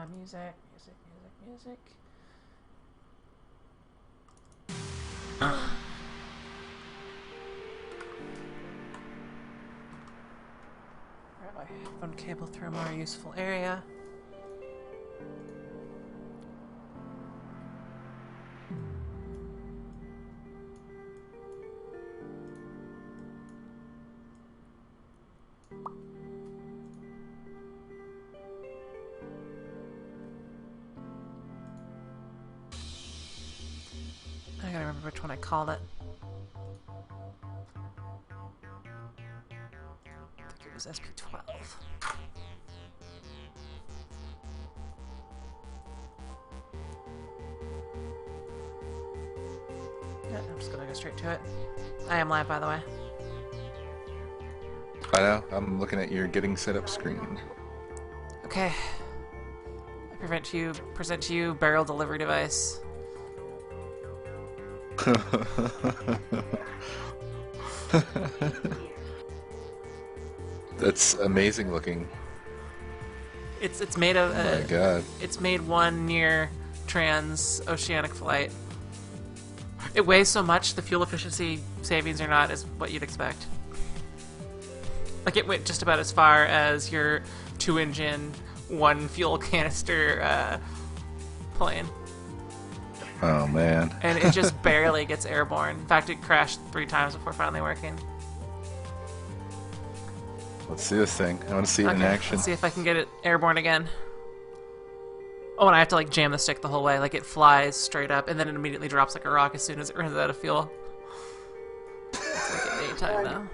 Music, music, music, music. Grab my headphone cable through a more useful area. I gotta remember which one I called it. I think it was SP12. Yeah, I'm just gonna go straight to it. I am live, by the way. I know. I'm looking at your getting set up screen. Okay. I present to you barrel delivery device. That's amazing looking. It's made of. Oh my god. It's made one near transoceanic flight. It weighs so much, the fuel efficiency savings are not as what you'd expect. Like, it went just about as far as your 2-engine, 1 fuel canister plane. Oh man. And it just barely gets airborne. In fact, it crashed 3 times before finally working. Let's see this thing. I want to see it in action. Let's see if I can get it airborne again. Oh, and I have to, like, jam the stick the whole way. Like, it flies straight up, and then it immediately drops like a rock as soon as it runs out of fuel. It's like at daytime now.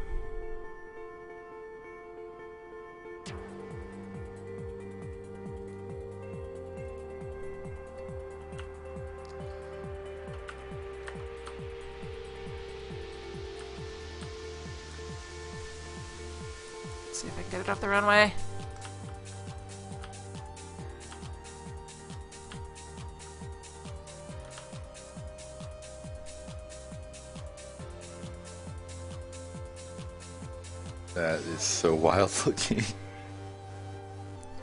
Let's see if I can get it off the runway. That is so wild looking.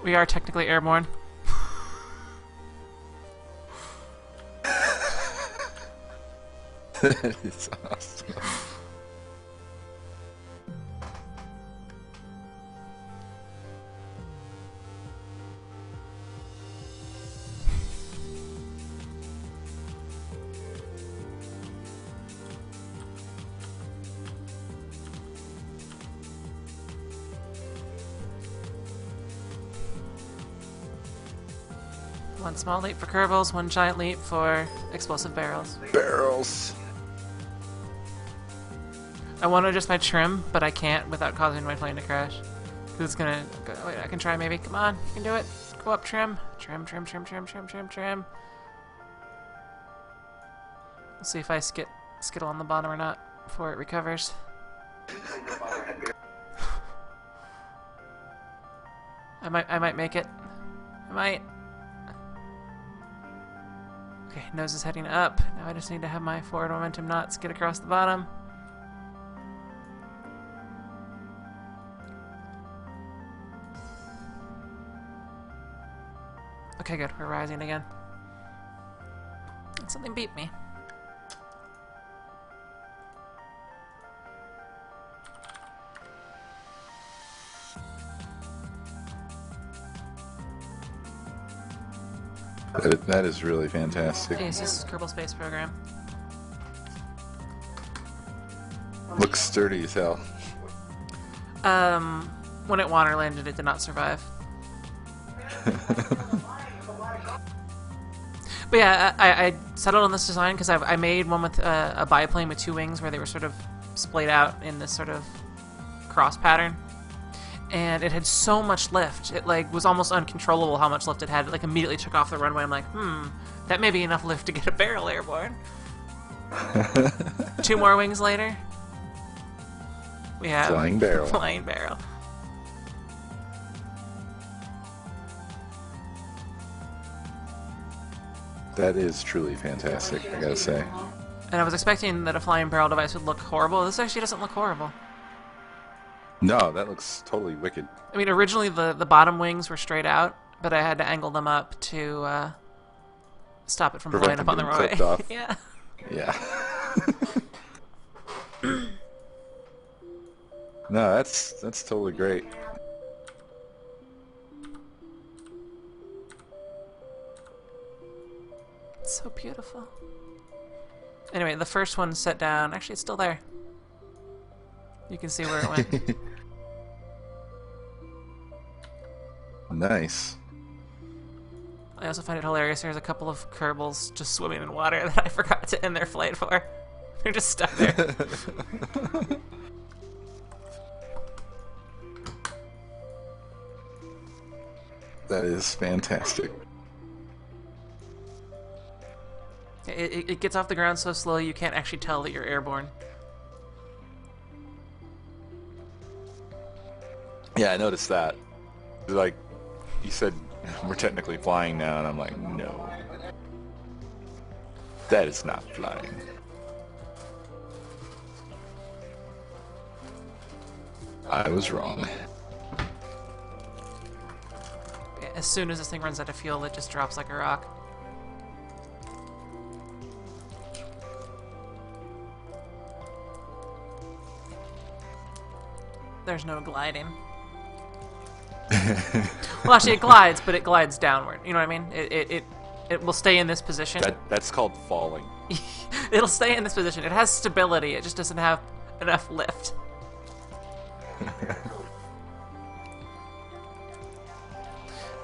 We are technically airborne. That is awesome. One small leap for Kerbals, one giant leap for explosive barrels. Barrels. I want to adjust my trim, but I can't without causing my plane to crash. Because it's gonna... Wait, I can try maybe. Come on, you can do it. Go up, trim. Trim, trim, trim, trim, trim, trim, trim. We'll see if I skittle on the bottom or not before it recovers. I might make it. I might. Okay, nose is heading up. Now I just need to have my forward momentum not skid across the bottom. Okay, good. We're rising again. Something beat me. That is really fantastic. Yes, this is Kerbal Space Program. Looks sturdy as hell. When it water landed, it did not survive. But yeah, I settled on this design because I made one with a biplane with 2 wings where they were sort of splayed out in this sort of cross pattern. And it had so much lift, it like was almost uncontrollable how much lift it had. It like immediately took off the runway. I'm like, that may be enough lift to get a barrel airborne. 2 more wings later, we have Flying barrel. Flying barrel. That is truly fantastic, I gotta say. And I was expecting that a flying barrel device would look horrible. This actually doesn't look horrible. No, that looks totally wicked. I mean, originally the bottom wings were straight out, but I had to angle them up to stop it from Prevent blowing up on the them being runway. clipped off. Yeah. Yeah. No, that's totally great. It's so beautiful. Anyway, the first one set down. Actually, it's still there. You can see where it went. Nice. I also find it hilarious. There's a couple of Kerbals just swimming in water that I forgot to end their flight for. They're just stuck there. That is fantastic. It gets off the ground so slowly you can't actually tell that you're airborne. Yeah, I noticed that. Like, you said, we're technically flying now, and I'm like, no. That is not flying. I was wrong. As soon as this thing runs out of fuel, it just drops like a rock. There's no gliding. Well, actually, it glides, but it glides downward. You know what I mean? It will stay in this position. That's called falling. It'll stay in this position. It has stability. It just doesn't have enough lift.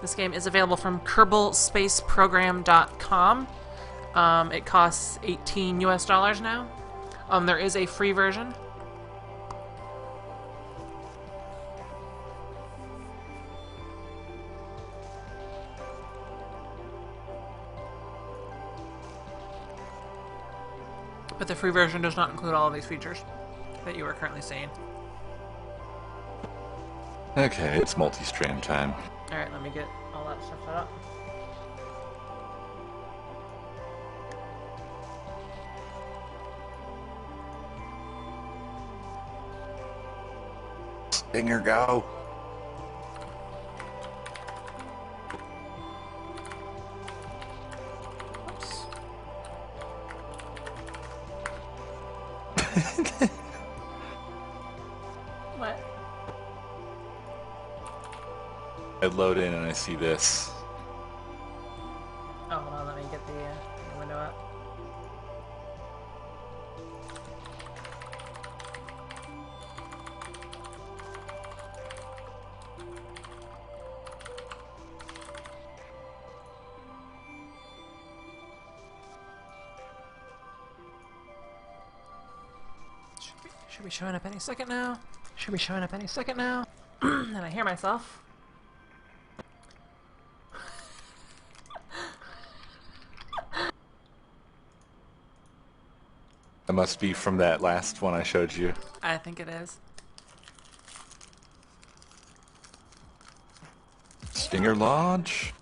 This game is available from KerbalSpaceProgram.com. It costs $18 US now. There is a free version. But the free version does not include all of these features that you are currently seeing. Okay, it's multi-stream time. Alright, let me get all that stuff set up. Stinger, go. Oops. What? I load in and I see this. Oh, hold on, let me get the window up. Should be showing up any second now. Should be showing up any second now. And I hear myself. That must be from that last one I showed you. I think it is. Stinger launch.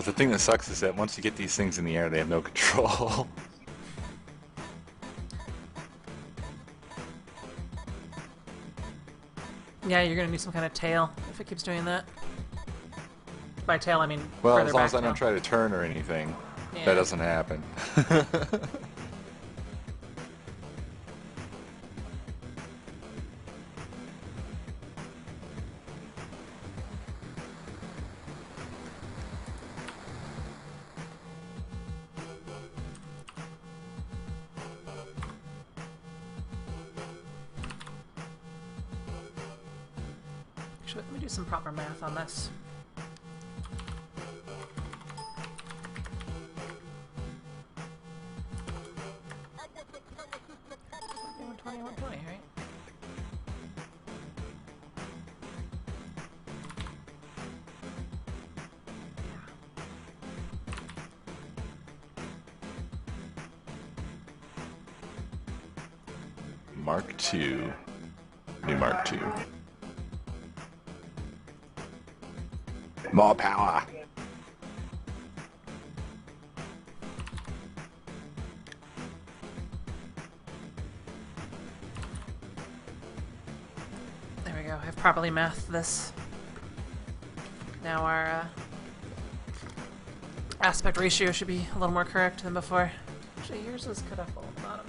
The thing that sucks is that once you get these things in the air, they have no control. Yeah, you're gonna need some kind of tail if it keeps doing that. By tail, I mean Well, further as long back as I don't tail. try to turn or anything, Yeah. that doesn't happen. Actually, let me do some proper math on this. $120, right? Mark II. New Mark II. More power. There we go. I've properly mathed this. Now our aspect ratio should be a little more correct than before. Actually, yours is cut off on the bottom.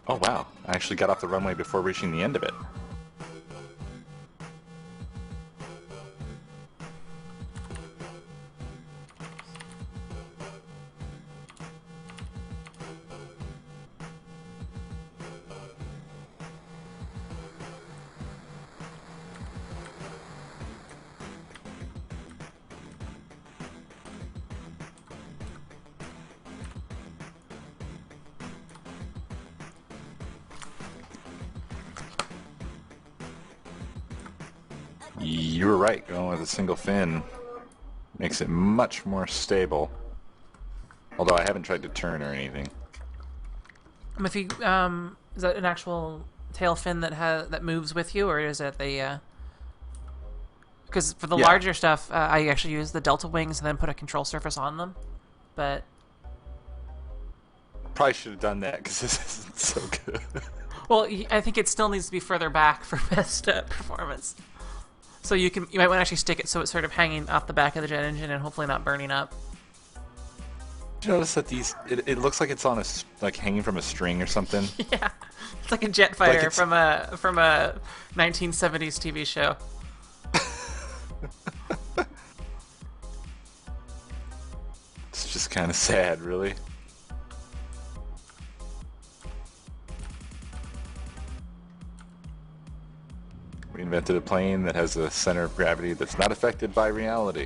Oh wow, I actually got off the runway before reaching the end of it. You were right, going with a single fin makes it much more stable. Although I haven't tried to turn or anything. If you is that an actual tail fin that moves with you, or is it the? Because for the larger stuff, I actually use the delta wings and then put a control surface on them. But probably should have done that because this isn't so good. Well, I think it still needs to be further back for best performance. So you might want to actually stick it so it's sort of hanging off the back of the jet engine and hopefully not burning up. Did you notice that it looks like it's on like hanging from a string or something? Yeah, it's like a jet fighter Like from a 1970s TV show. It's just kind of sad, really. We invented a plane that has a center of gravity that's not affected by reality.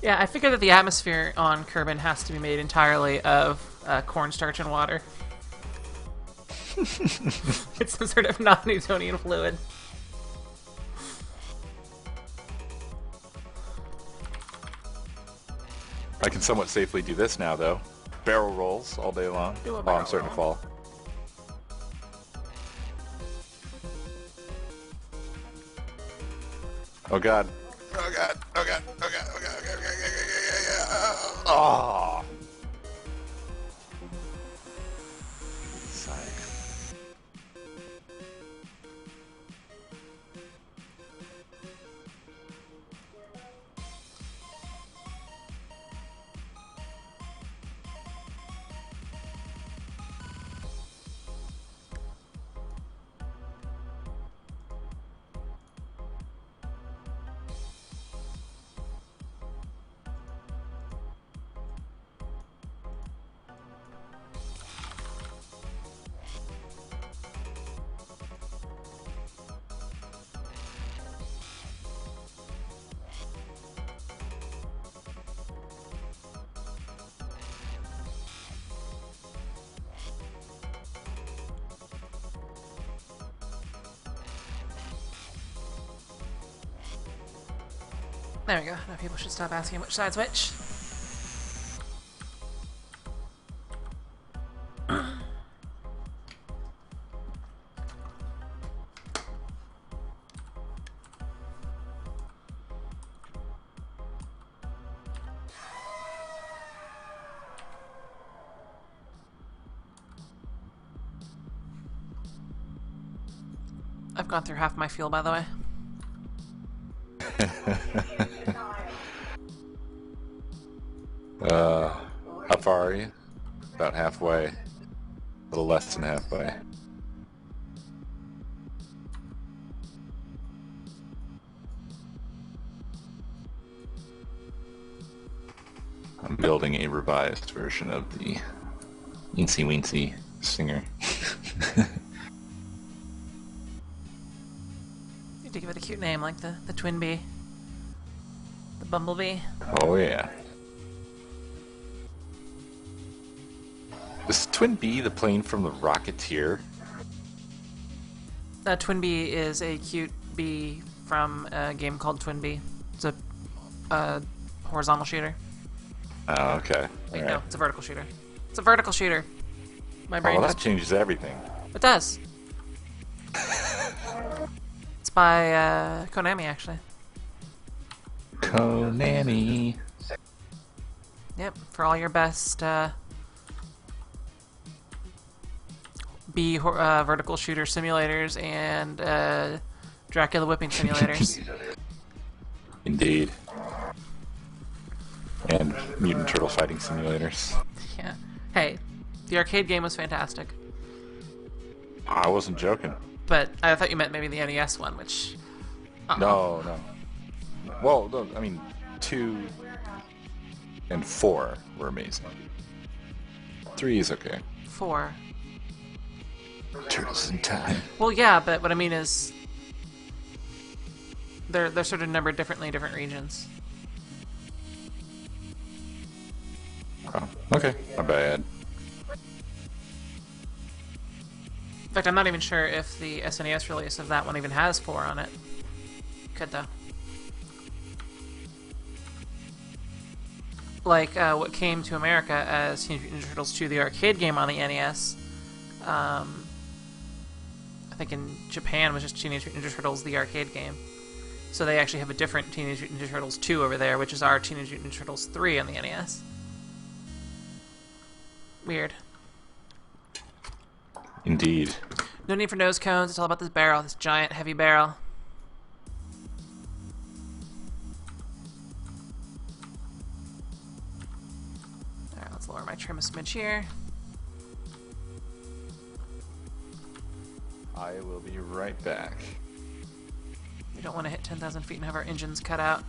Yeah, I figured that the atmosphere on Kerbin has to be made entirely of cornstarch and water. It's some sort of non-Newtonian fluid. I can somewhat safely do this now, though. Barrel rolls all day long. Do a Oh, barrel I'm starting to roll. fall. Oh god. Oh god. Oh god. Oh god. Oh god. Oh god. Oh god. Oh. Sigh. There we go. Now people should stop asking which side's which. I've gone through half my fuel, by the way. How far are you? About halfway. A little less than halfway. I'm building a revised version of the Eensy Weensy Stinger. You need to give it a cute name, like the Twin Bee. The Bumblebee. Oh yeah. Was Twin Bee the plane from the Rocketeer? Twin Bee is a cute bee from a game called Twin Bee. It's a horizontal shooter. Oh, okay. Wait, All no, right. it's a vertical shooter. It's a vertical shooter. My Oh, brain well, just... that changes everything. It does. It's by Konami, actually. Konami. Yep, for all your best vertical shooter simulators and Dracula whipping simulators. Indeed. And Mutant Turtle fighting simulators. Yeah. Hey, the arcade game was fantastic. I wasn't joking. But I thought you meant maybe the NES one, which... No, no. Well, no, I mean, 2 and 4 were amazing. 3 is okay. 4. Turtles in Time. Well, yeah, but what I mean is... They're sort of numbered differently in different regions. Oh, okay. My bad. In fact, I'm not even sure if the SNES release of that one even has 4 on it. Could, though. Like, what came to America as Teenage Mutant Ninja Turtles 2, the arcade game on the NES. I think in Japan was just Teenage Mutant Ninja Turtles, the arcade game. So they actually have a different Teenage Mutant Ninja Turtles 2 over there, which is our Teenage Mutant Ninja Turtles 3 on the NES. Weird. Indeed. No need for nose cones. It's all about this barrel, this giant, heavy barrel. Alright, let's lower my trim a smidge here. I will be right back. We don't want to hit 10,000 feet and have our engines cut out.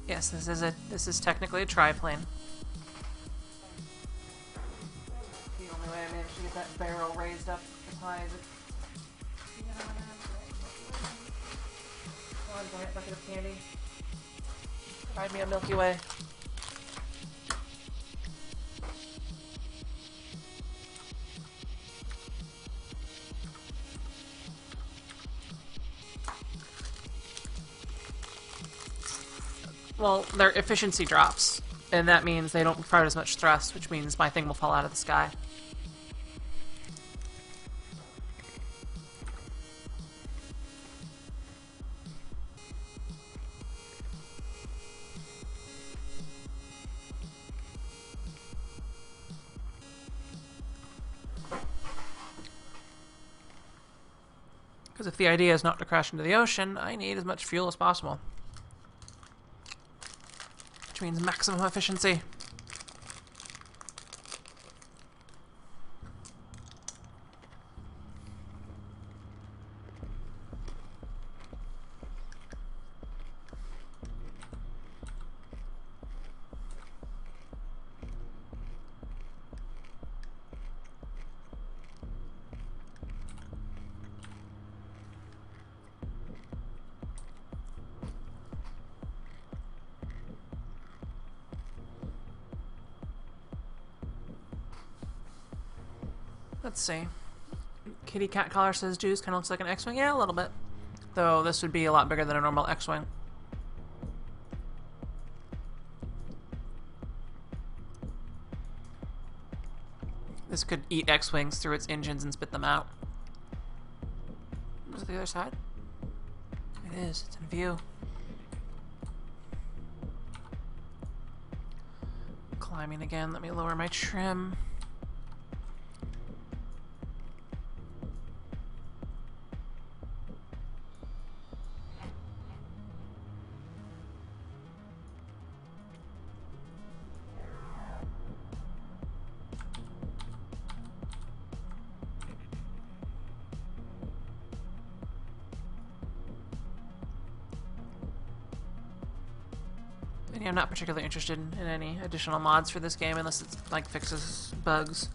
Yes, this is technically a triplane. The only way I managed to get that barrel raised up as high as it. Come on, giant bucket of candy. Provide me a Milky Way. Well, their efficiency drops, and that means they don't provide as much thrust, which means my thing will fall out of the sky. Because if the idea is not to crash into the ocean, I need as much fuel as possible. Which means maximum efficiency. Let's see. Kitty Cat Collar says Juice kind of looks like an X-Wing. Yeah, a little bit. Though this would be a lot bigger than a normal X-Wing. This could eat X-Wings through its engines and spit them out. Is it the other side? It is. It's in view. Climbing again. Let me lower my trim. And yeah, I'm not particularly interested in any additional mods for this game unless it like fixes bugs.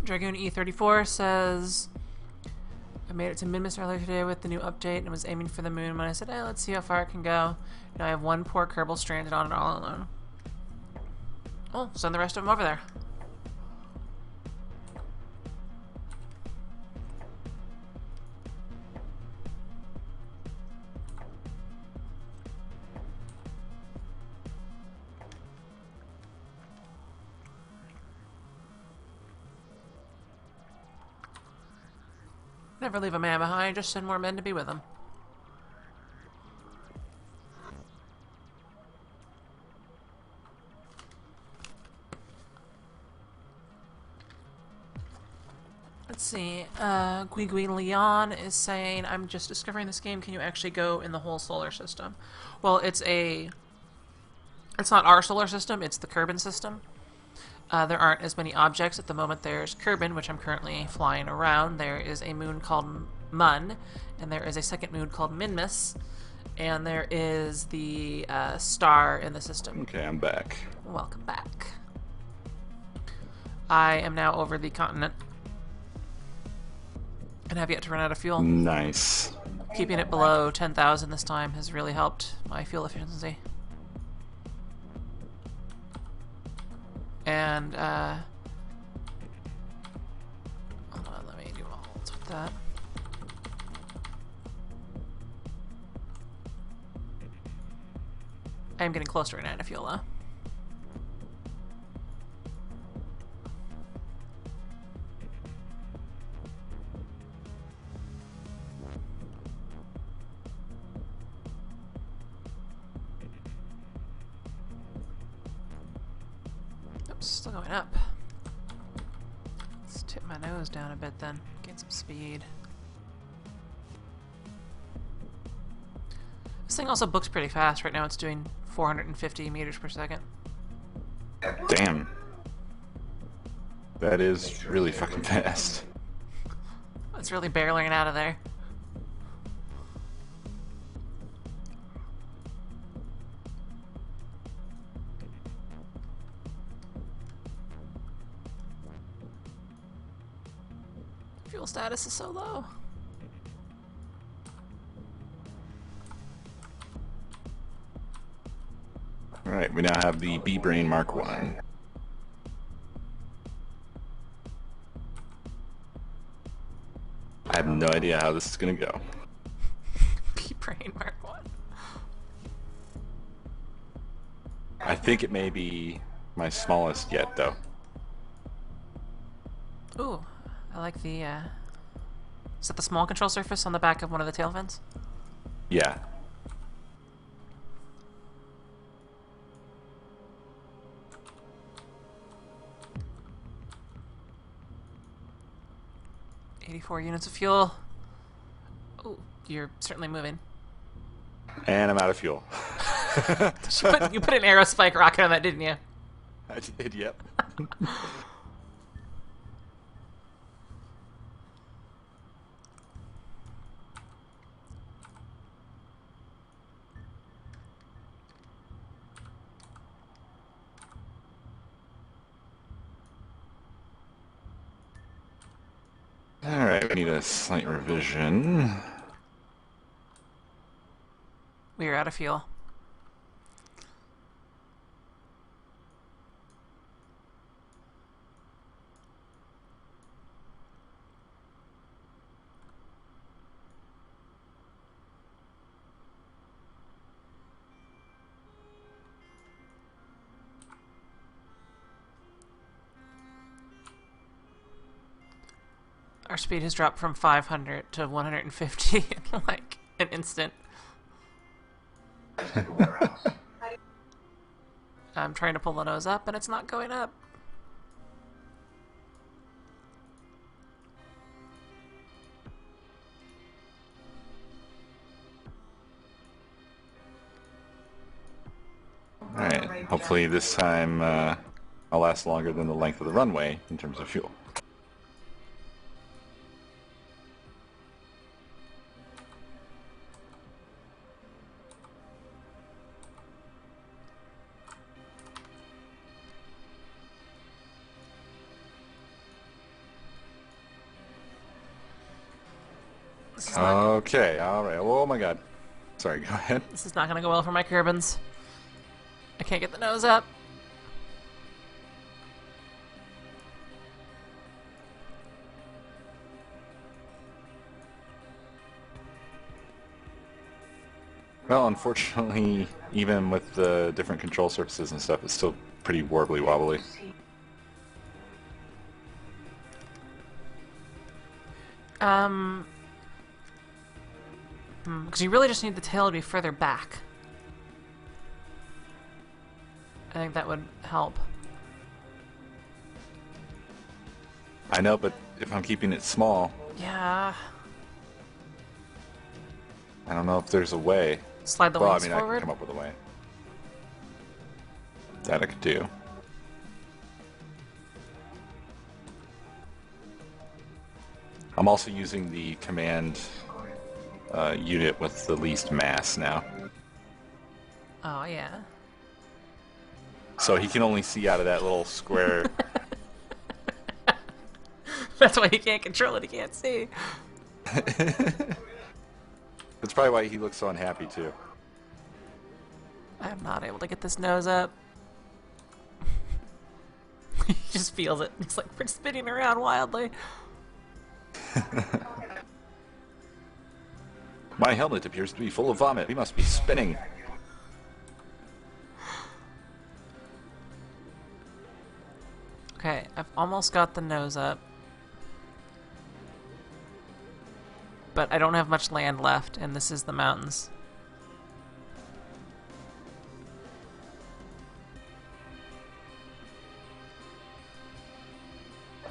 Dragoon E34 says, I made it to Minmus earlier today with the new update and was aiming for the moon when I said, hey, let's see how far it can go. Now I have one poor Kerbal stranded on it all alone. Oh, send the rest of them over there. Never leave a man behind, just send more men to be with him. Let's see, Guigui Leon is saying, I'm just discovering this game, can you actually go in the whole solar system? Well, it's not our solar system, it's the Kerbin system. There aren't as many objects at the moment. There's Kerbin, which I'm currently flying around. There is a moon called Mun, and there is a second moon called Minmus, and there is the star in the system. Okay, I'm back. Welcome back. I am now over the continent and have yet to run out of fuel. Nice. Keeping it below 10,000 this time has really helped my fuel efficiency. And, hold on, let me do alt with that. I am getting close to running out of fuel, though. Still going up. Let's tip my nose down a bit then. Gain some speed. This thing also books pretty fast. Right now it's doing 450 meters per second. Damn. That is really fucking fast. It's really barreling out of there. Fuel status is so low. Alright, we now have the B-Brain Mark 1. I have no idea how this is gonna go. B-Brain Mark 1. I think it may be my smallest yet, though. Ooh, I like the, is that the small control surface on the back of one of the tail fins? Yeah. $84 units of fuel. Oh, you're certainly moving. And I'm out of fuel. You put an aerospike rocket on that, didn't you? I did, yep. Alright, we need a slight revision. We are out of fuel. Our speed has dropped from 500 to 150 in like an instant. I'm trying to pull the nose up and it's not going up. Alright, hopefully this time I'll last longer than the length of the runway in terms of fuel. This is not. Okay, alright. Oh my god. Sorry, go ahead. This is not gonna go well for my Kerbins. I can't get the nose up. Well, unfortunately, even with the different control surfaces and stuff, it's still pretty warbly wobbly. Because you really just need the tail to be further back. I think that would help. I know, but if I'm keeping it small, Yeah. I don't know if there's a way. Slide the Well, I wings mean, I forward. can come up with a way. That I could do. I'm also using the command unit with the least mass now. Oh, yeah. So he can only see out of that little square. That's why he can't control it. He can't see. That's probably why he looks so unhappy, too. I'm not able to get this nose up. He just feels it. It's like we're spinning around wildly. My helmet appears to be full of vomit. We must be spinning. Okay, I've almost got the nose up. But I don't have much land left, and this is the mountains.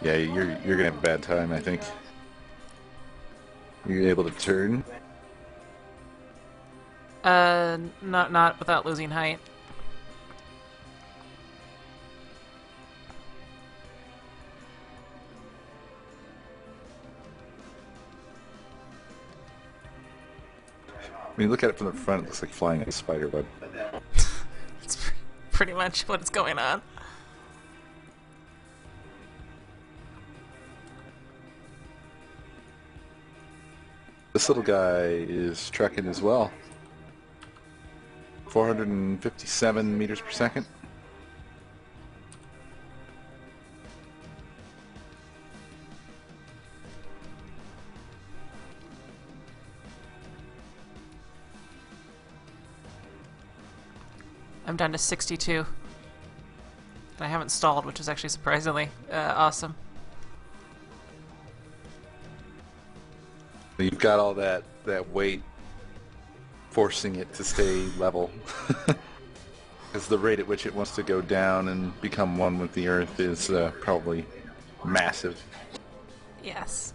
Yeah, you're gonna have a bad time, I think. You're able to turn. Not without losing height. When you look at it from the front, it looks like flying a spider web. It's pretty much what's going on. This little guy is trekking as well. 457 meters per second. I'm down to 62. And I haven't stalled, which is actually surprisingly awesome. You've got all that weight forcing it to stay level. Because the rate at which it wants to go down and become one with the Earth is probably massive. Yes.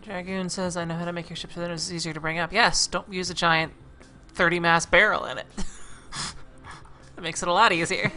Dragoon says, I know how to make your ship so that it's easier to bring up. Yes, don't use a giant 30-mass barrel in it. That makes it a lot easier.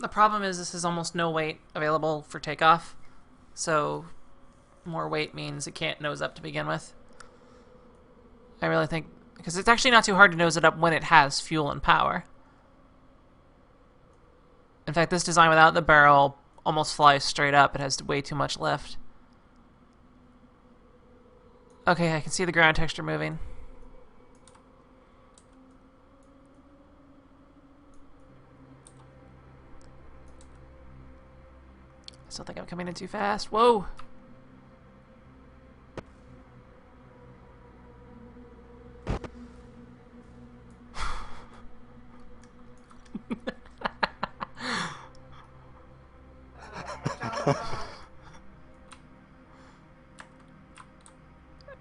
The problem is this is almost no weight available for takeoff, so more weight means it can't nose up to begin with. I really think, because it's actually not too hard to nose it up when it has fuel and power. In fact, this design without the barrel almost flies straight up. It has way too much lift. Okay, I can see the ground texture moving. I still think I'm coming in too fast. Whoa!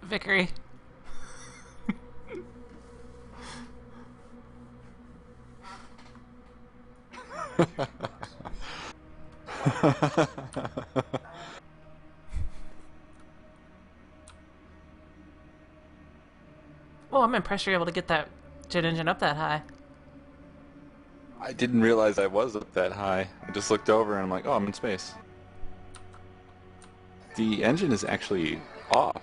Vickery. Well, I'm impressed you're able to get that jet engine up that high. I didn't realize I was up that high. I just looked over and I'm like, oh, I'm in space. The engine is actually off.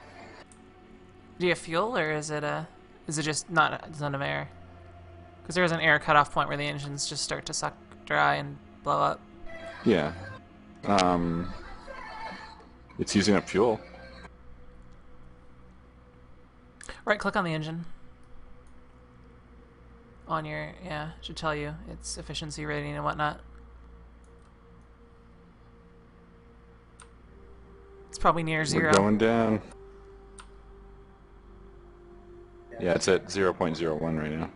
Do you have fuel, or is it just not a ton of air? Because there's an air cutoff point where the engines just start to suck dry and blow up. Yeah. It's using up fuel. Right click on the engine. On your, yeah, should tell you its efficiency rating and whatnot. It's probably near 0. We're going down. Yeah, it's at 0.01 right now.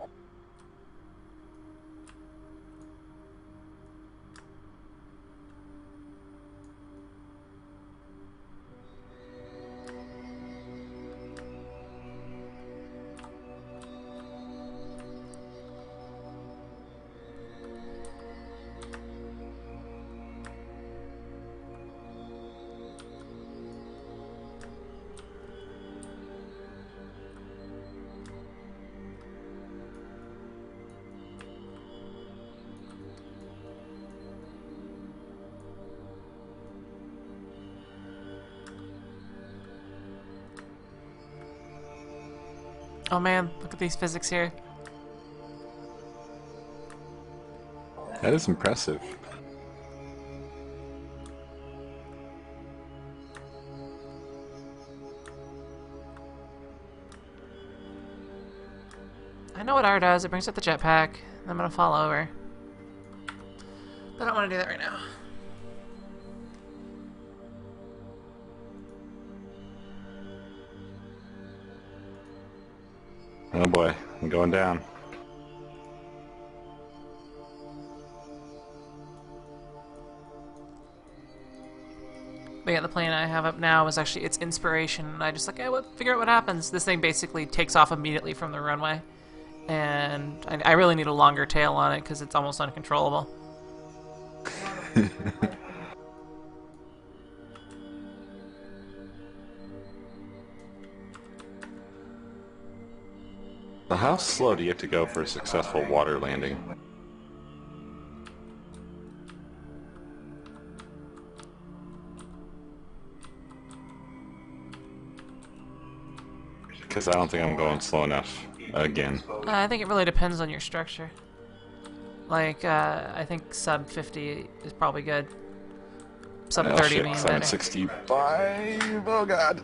Oh man, look at these physics here. That is impressive. I know what R does. It brings up the jetpack. I'm gonna fall over. But I don't want to do that right now. Oh boy, I'm going down. But yeah, the plane I have up now is actually its inspiration. And I just like, hey, figure out what happens. This thing basically takes off immediately from the runway. And I really need a longer tail on it because it's almost uncontrollable. So how slow do you have to go for a successful water landing? Because I don't think I'm going slow enough again. I think it really depends on your structure. Like, I think sub 50 is probably good. Sub 30 being better. 765. Oh god.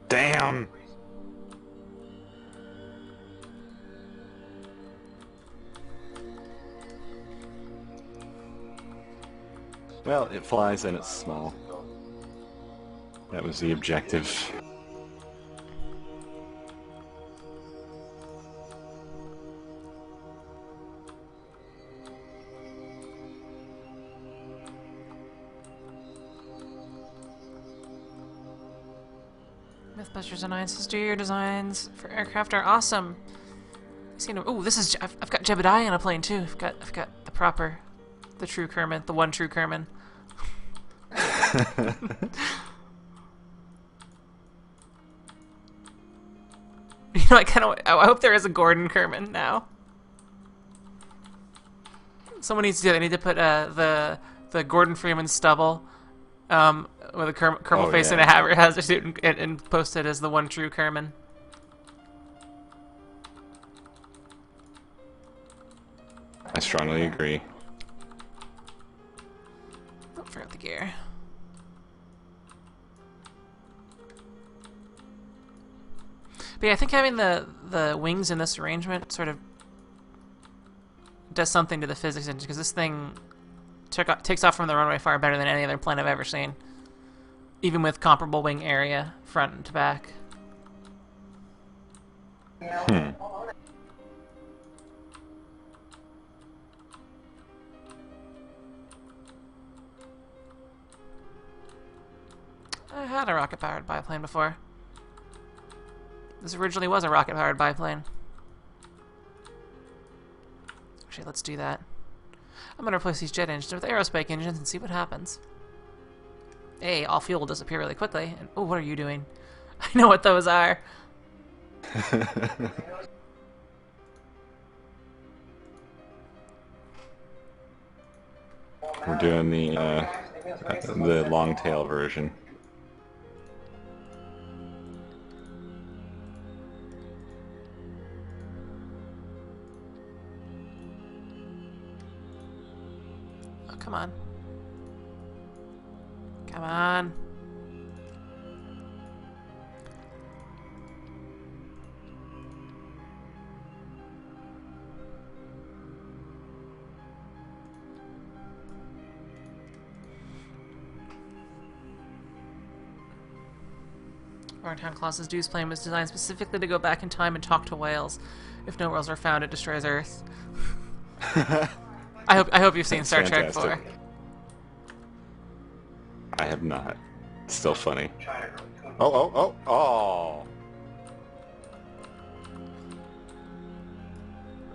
Damn. Well, it flies and it's small. That was the objective. Mythbusters Annoyances, do your designs for aircraft are awesome. Oh, this is. I've got Jebediah on a plane too. I've got the true Kerman, the one true Kerman. You know, I hope there is a Gordon Kerman now. Someone needs to do that. They need to put the Gordon Freeman stubble with a Kerbal face and a hazard suit and post it as the one true Kerman. I strongly agree. Don't forget the gear. But yeah, I think having the wings in this arrangement sort of does something to the physics engine, because this thing takes off from the runway far better than any other plane I've ever seen. Even with comparable wing area, front to back. I had a rocket-powered biplane before. This originally was a rocket-powered biplane. Actually, let's do that. I'm gonna replace these jet engines with aerospike engines and see what happens. Hey, all fuel will disappear really quickly. And oh, what are you doing? I know what those are. We're doing the long tail version. Oh, come on. Come on. Varntown Colossus Dew's plane was designed specifically to go back in time and talk to whales. If no whales are found, it destroys Earth. I hope you've seen Star Trek before. I have not. It's still funny. Oh!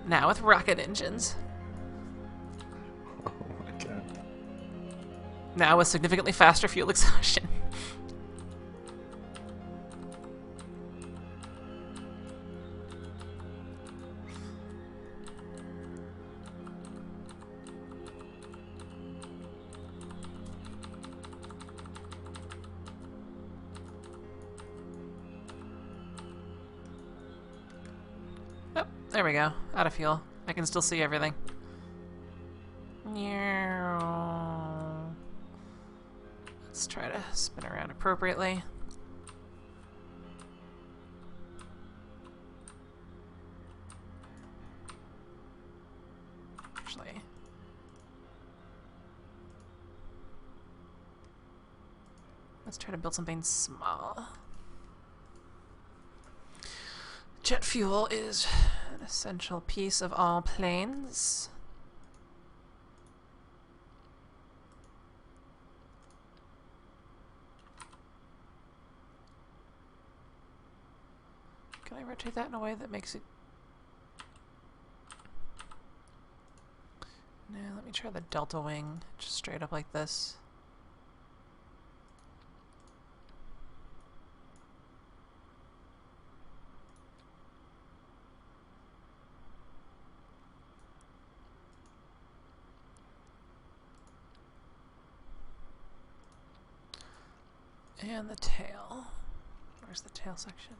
Now with rocket engines. Oh my god. Now with significantly faster fuel exhaustion. Oh, there we go. Out of fuel. I can still see everything. Let's try to spin around appropriately. Actually, let's try to build something small. Jet fuel is an essential piece of all planes. Can I rotate that in a way that makes it... No, let me try the delta wing, just straight up like this. And the tail. Where's the tail section?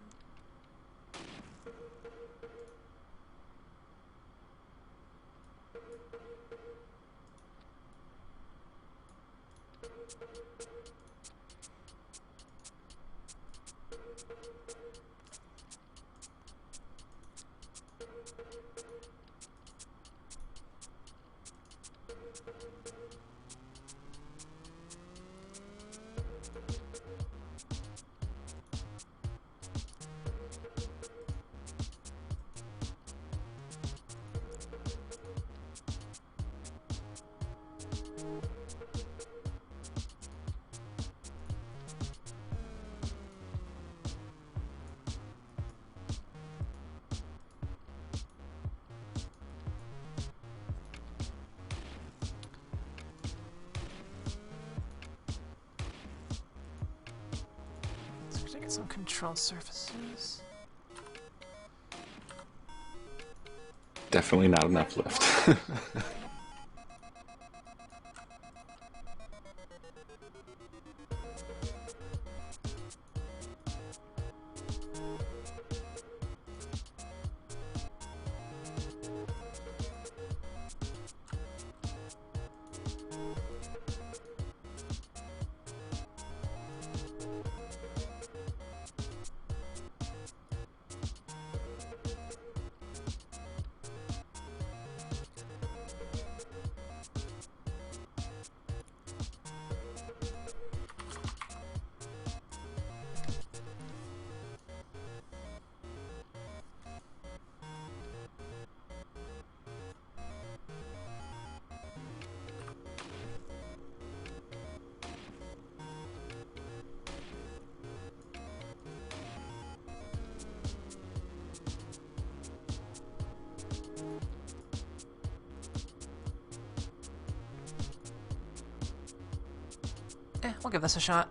To get some control surfaces. Definitely not enough lift. we'll give this a shot.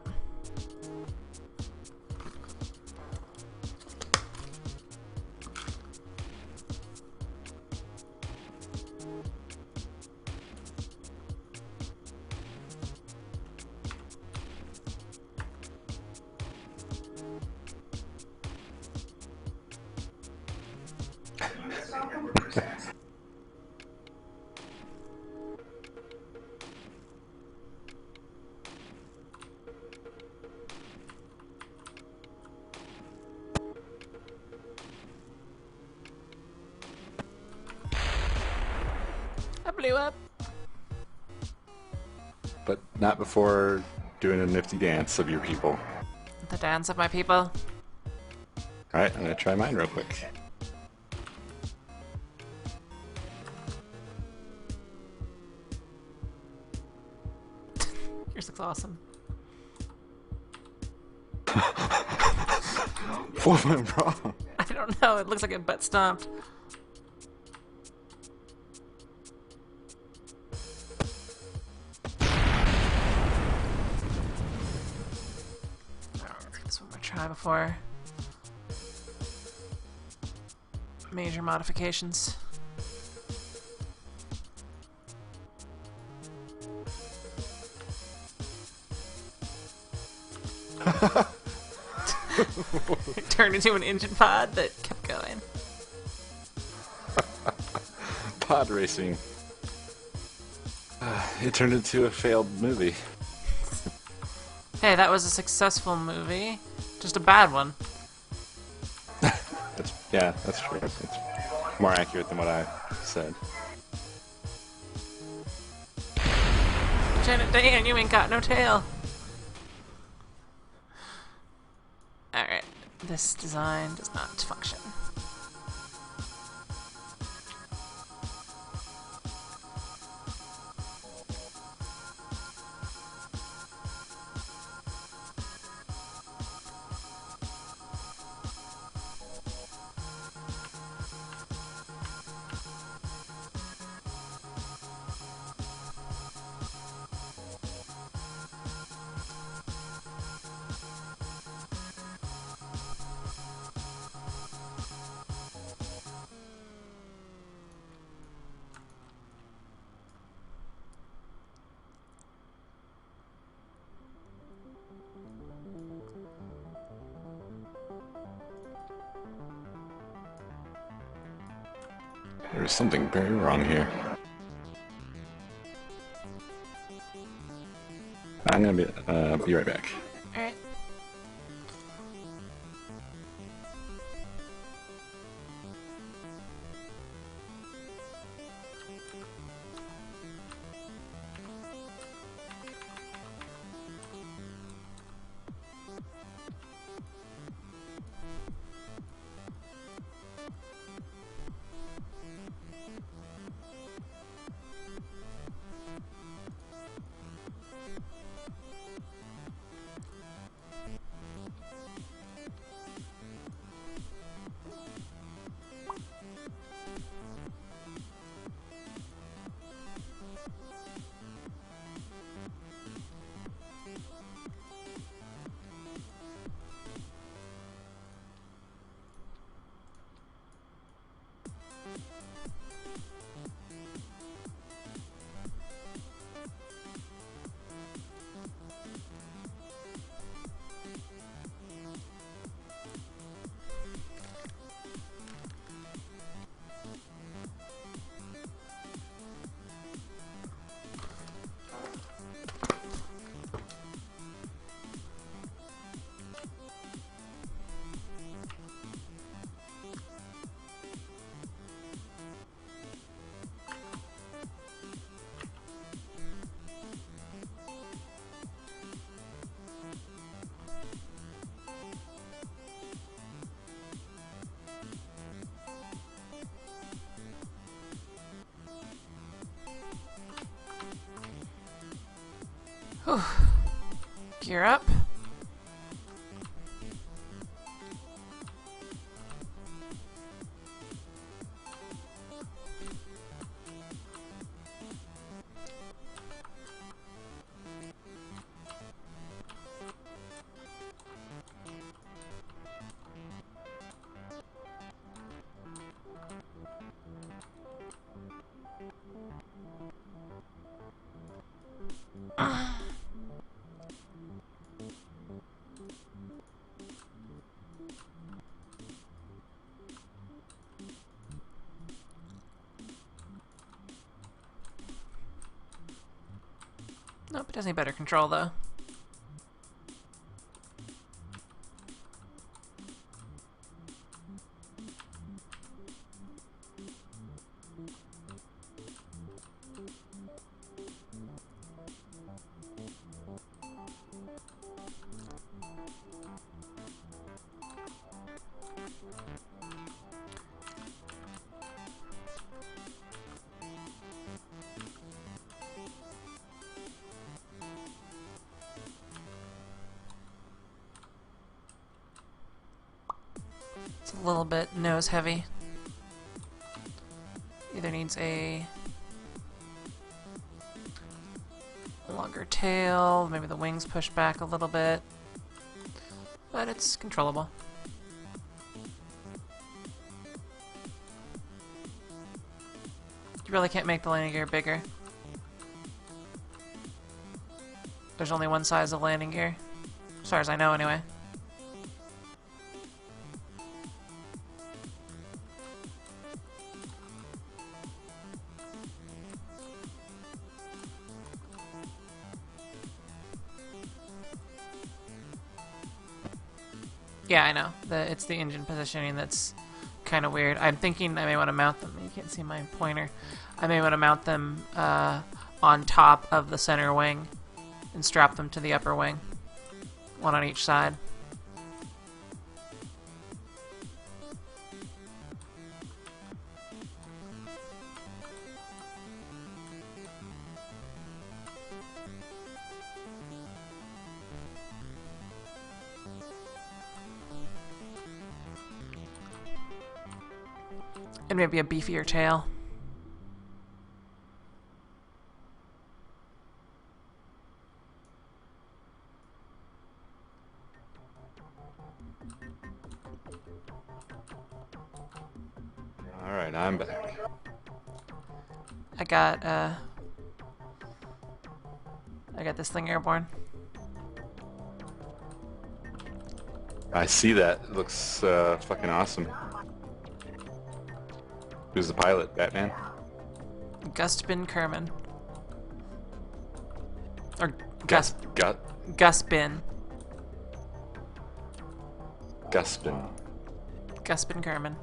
I blew up. But not before doing a nifty dance of your people. The dance of my people. Alright, I'm gonna try mine real quick. Yours looks awesome. What went wrong? I don't know. It looks like it butt stomped. This one more try before major modifications. It turned into an engine pod that kept going. Pod racing. It turned into a failed movie. Hey, that was a successful movie. Just a bad one. That's true. It's more accurate than what I said. Janet Dan, you ain't got no tail. Alright, this design does not function. There's something very wrong here. I'm gonna be right back. Alright. Whew. Gear up. Nope, it has any better control though. It's a little bit nose heavy. Either needs a longer tail, maybe the wings push back a little bit, but it's controllable. You really can't make the landing gear bigger. There's only one size of landing gear, as far as I know anyway. Yeah, I know. It's the engine positioning that's kind of weird. I'm thinking I may want to mount them. You can't see my pointer. I may want to mount them on top of the center wing and strap them to the upper wing. One on each side. And maybe a beefier tail. Alright, I'm back. I got this thing airborne. I see that. It looks fucking awesome. Who's the pilot? Batman? Gustbin Kerman. Or Guspin. Guspin. Gustbin Kerman.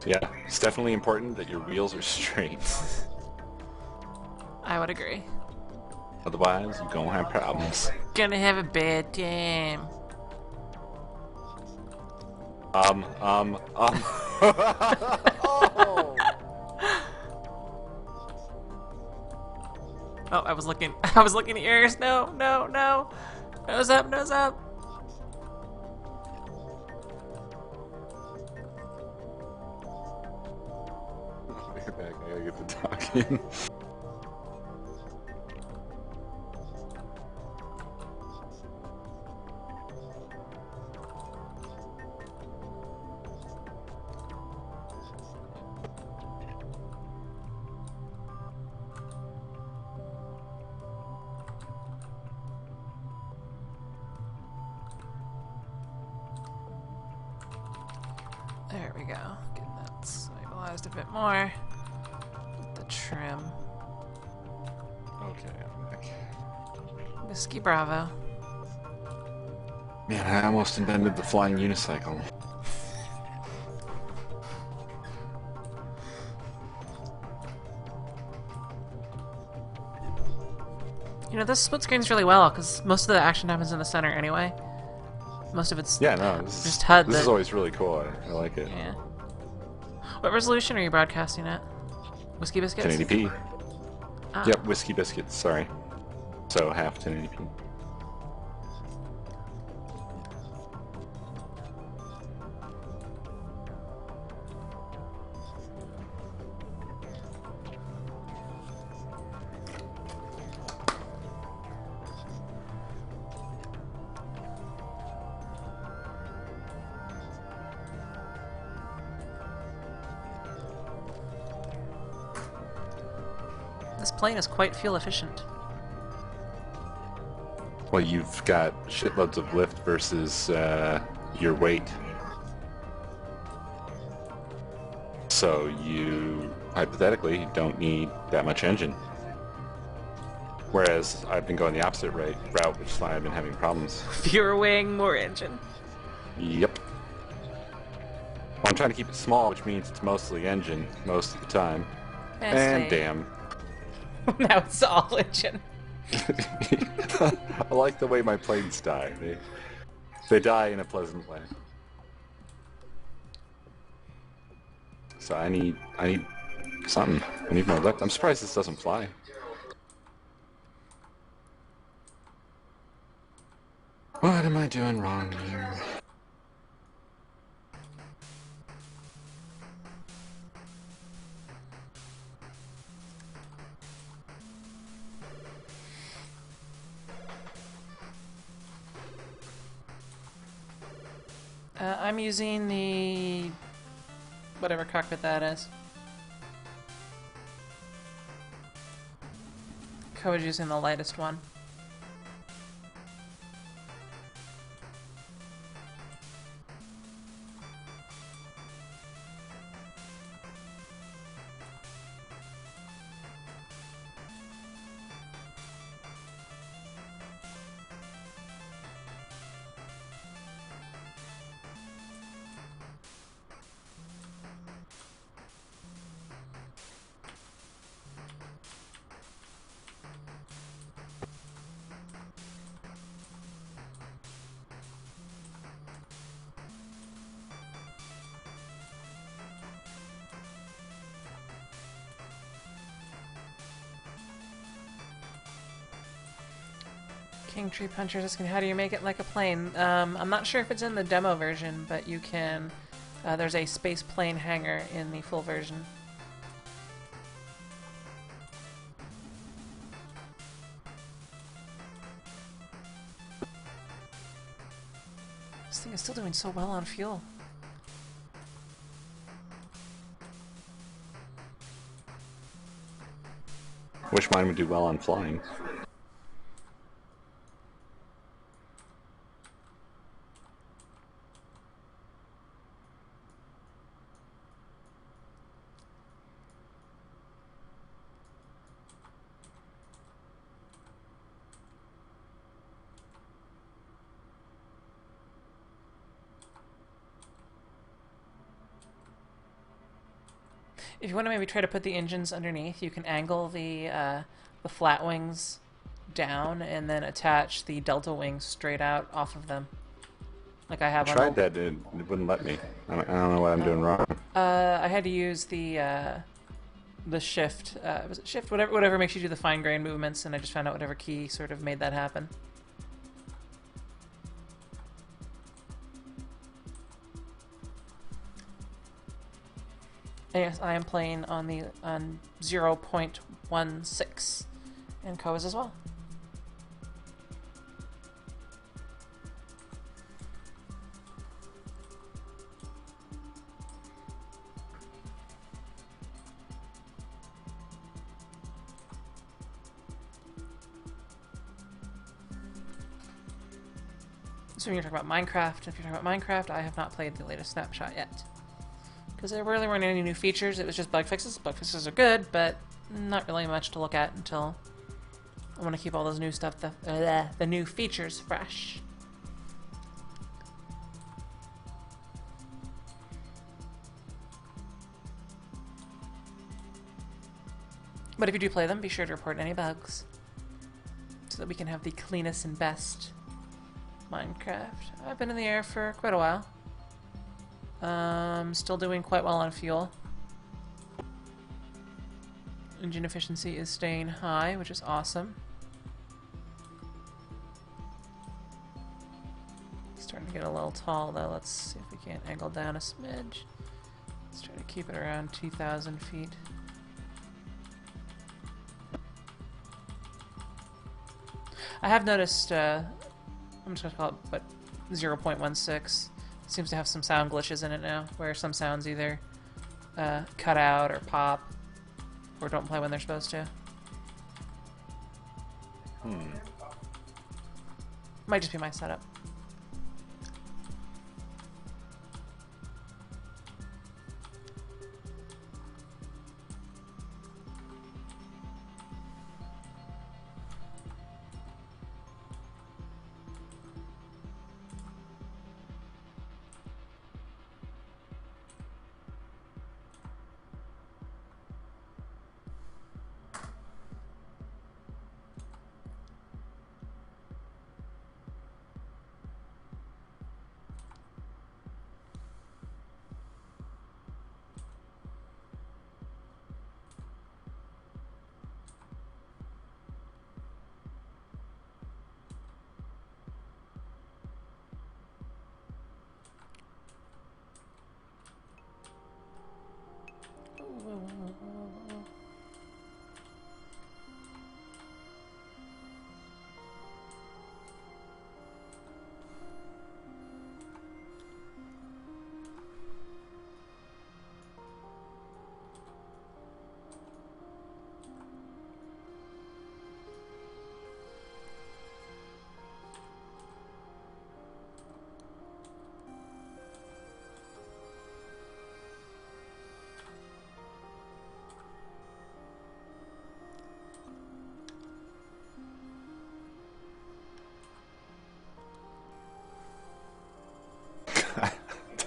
Yeah, it's definitely important that your wheels are straight. I would agree. Otherwise, you're gonna have problems. Gonna have a bad time. Oh! Oh, I was looking at yours. No, no, no. Nose up, nose up. You're back. I gotta get to talking. There we go. Getting that stabilized a bit more. With the trim. Okay, I'm back. Whiskey Bravo. Man, I almost invented the flying unicycle. You know, this split screen's really well because most of the action happens in the center anyway. Most of it's Yeah, no, this just HUD. is always really cool. I like it. Yeah. What resolution are you broadcasting at? Whiskey Biscuits? 1080p. Ah. Yep, whiskey biscuits. Sorry. So half 1080p. This plane is quite fuel efficient. Well, you've got shitloads of lift versus your weight. So you, hypothetically, don't need that much engine. Whereas I've been going the opposite route, which is why I've been having problems. Fewer wing, more engine. Yep. Well, I'm trying to keep it small, which means it's mostly engine most of the time. And damn. Now it's all engine. I like the way my planes die. They die in a pleasant way. So I need something. I need more lift. I'm surprised this doesn't fly. What am I doing wrong here? I'm using the whatever cockpit that is. Koa's using the lightest one. King Tree Puncher asking, how do you make it like a plane? I'm not sure if it's in the demo version, but you can... there's a space plane hangar in the full version. This thing is still doing so well on fuel. Wish mine would do well on flying. If you want to maybe try to put the engines underneath, you can angle the flat wings down and then attach the delta wings straight out off of them. Like I have. I tried that, it wouldn't let me. I don't know what I'm doing wrong. I had to use the shift. Was it shift? Whatever makes you do the fine grain movements, and I just found out whatever key sort of made that happen. And yes, I am playing on 0.16, and Ko is as well. So when you're talking about Minecraft, if you're talking about Minecraft, I have not played the latest snapshot yet. Because there really weren't any new features, it was just bug fixes. Bug fixes are good, but not really much to look at until I want to keep all those new stuff, the new features fresh. But if you do play them, be sure to report any bugs so that we can have the cleanest and best Minecraft. I've been in the air for quite a while. Still doing quite well on fuel. Engine efficiency is staying high, which is awesome. Starting to get a little tall though. Let's see if we can't angle down a smidge. Let's try to keep it around 2,000 feet. I have noticed, I'm just going to call it, but 0.16 seems to have some sound glitches in it now, where some sounds either cut out or pop, or don't play when they're supposed to. Might just be my setup.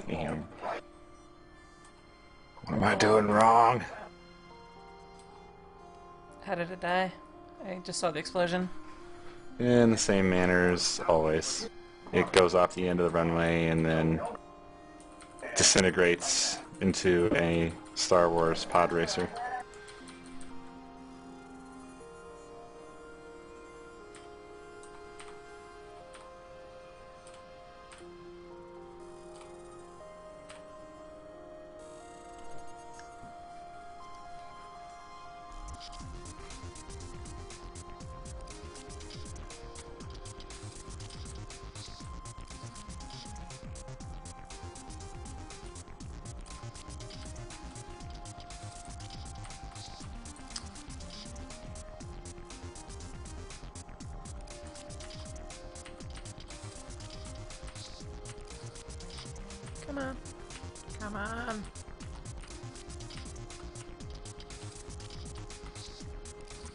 Damn. What am I doing wrong? How did it die? I just saw the explosion. In the same manner as always. It goes off the end of the runway and then disintegrates into a Star Wars pod racer. Come on. Come on.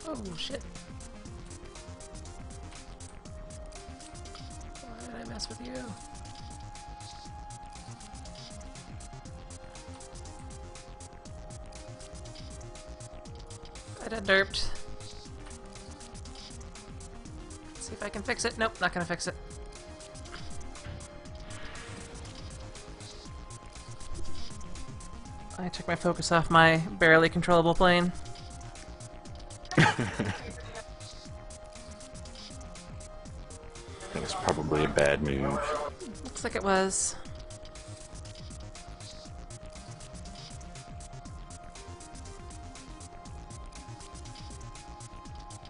Oh, shit. Why did I mess with you? I done derped. Let's see if I can fix it. Nope, not gonna fix it. I took my focus off my barely controllable plane. That was probably a bad move. Looks like it was.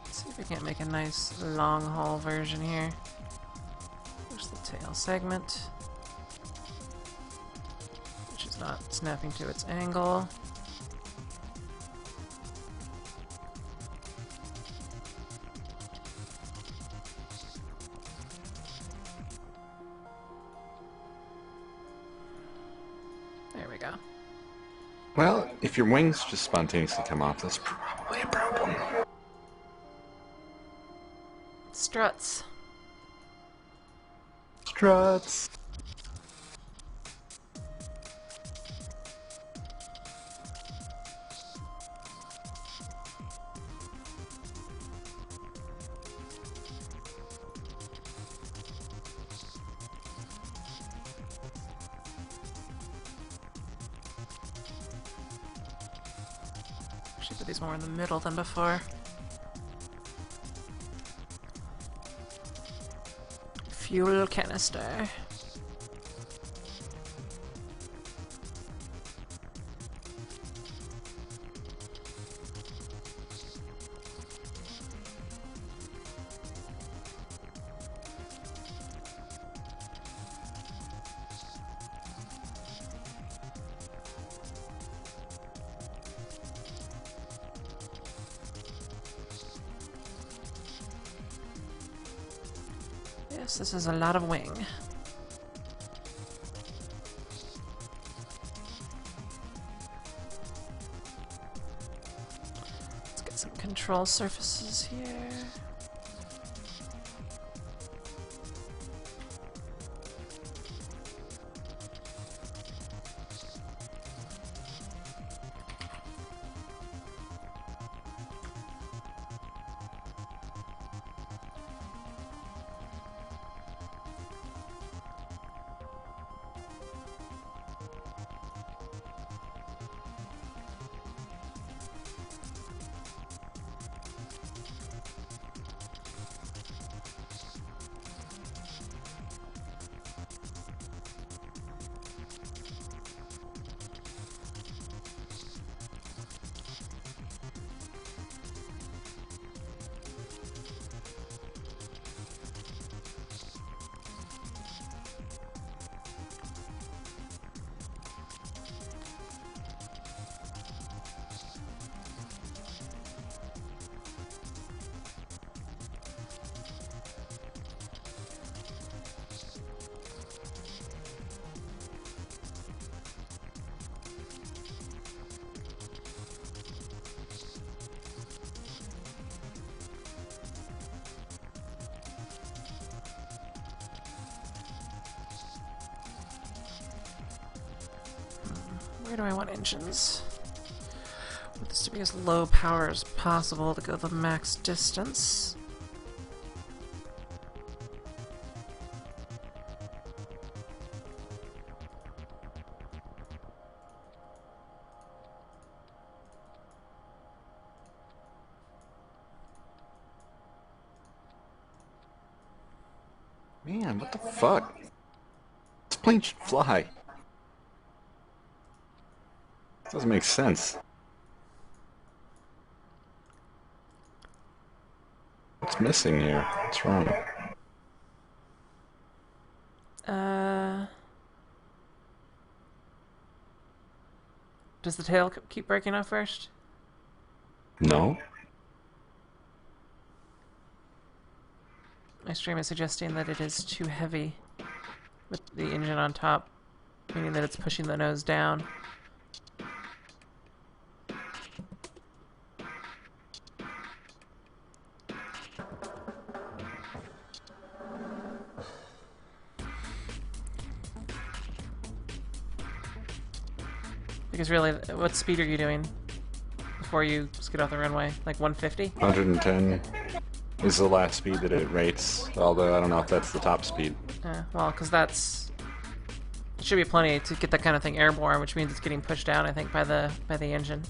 Let's see if we can't make a nice long haul version here. There's the tail segment, which is not snapping to its angle. There we go. Well, if your wings just spontaneously come off, that's probably a problem. Struts. Struts. Should put these more in the middle than before. Fuel canister. Yes, this is a lot of wing. Let's get some control surfaces here. Where do I want engines? I want this to be as low power as possible to go the max distance. Man, what the fuck? This plane should fly. Doesn't make sense. What's missing here? What's wrong? Does the tail keep breaking off first? No? My stream is suggesting that it is too heavy with the engine on top, meaning that it's pushing the nose down. Because really, what speed are you doing before you skid off the runway? Like 150? 110 is the last speed that it rates, although I don't know if that's the top speed. Well, because that's... It should be plenty to get that kind of thing airborne, which means it's getting pushed down, I think, by the engine.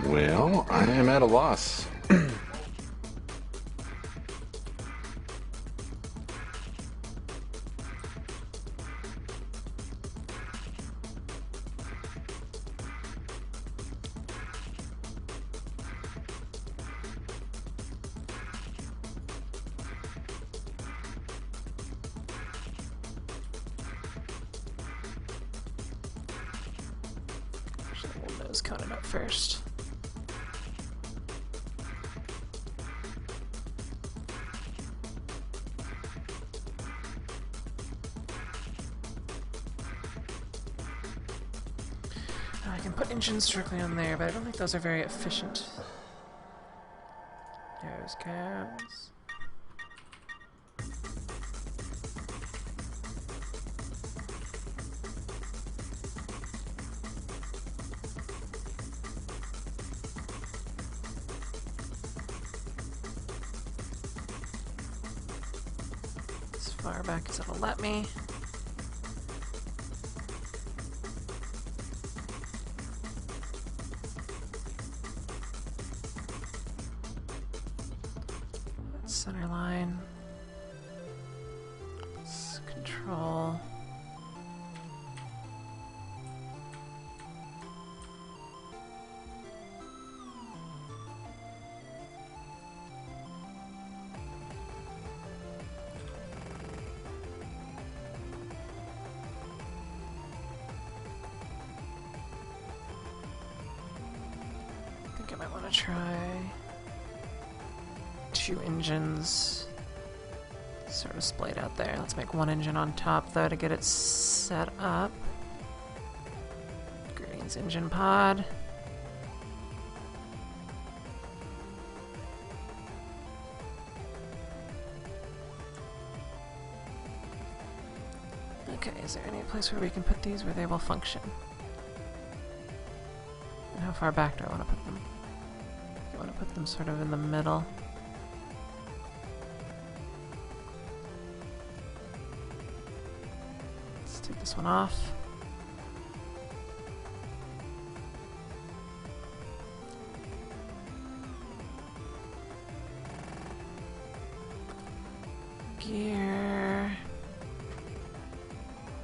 Well, I am at a loss. We'll nose cone it up first. I can put engines directly on there, but I don't think those are very efficient. Nose cones. As far back as it'll let me. Center line. Let's control. think I might want to try 2 engines sort of splayed out there. Let's make 1 engine on top though to get it set up. Green's engine pod. Okay, is there any place where we can put these where they will function? And how far back do I want to put them? I want to put them sort of in the middle. Let's take this one off. Gear.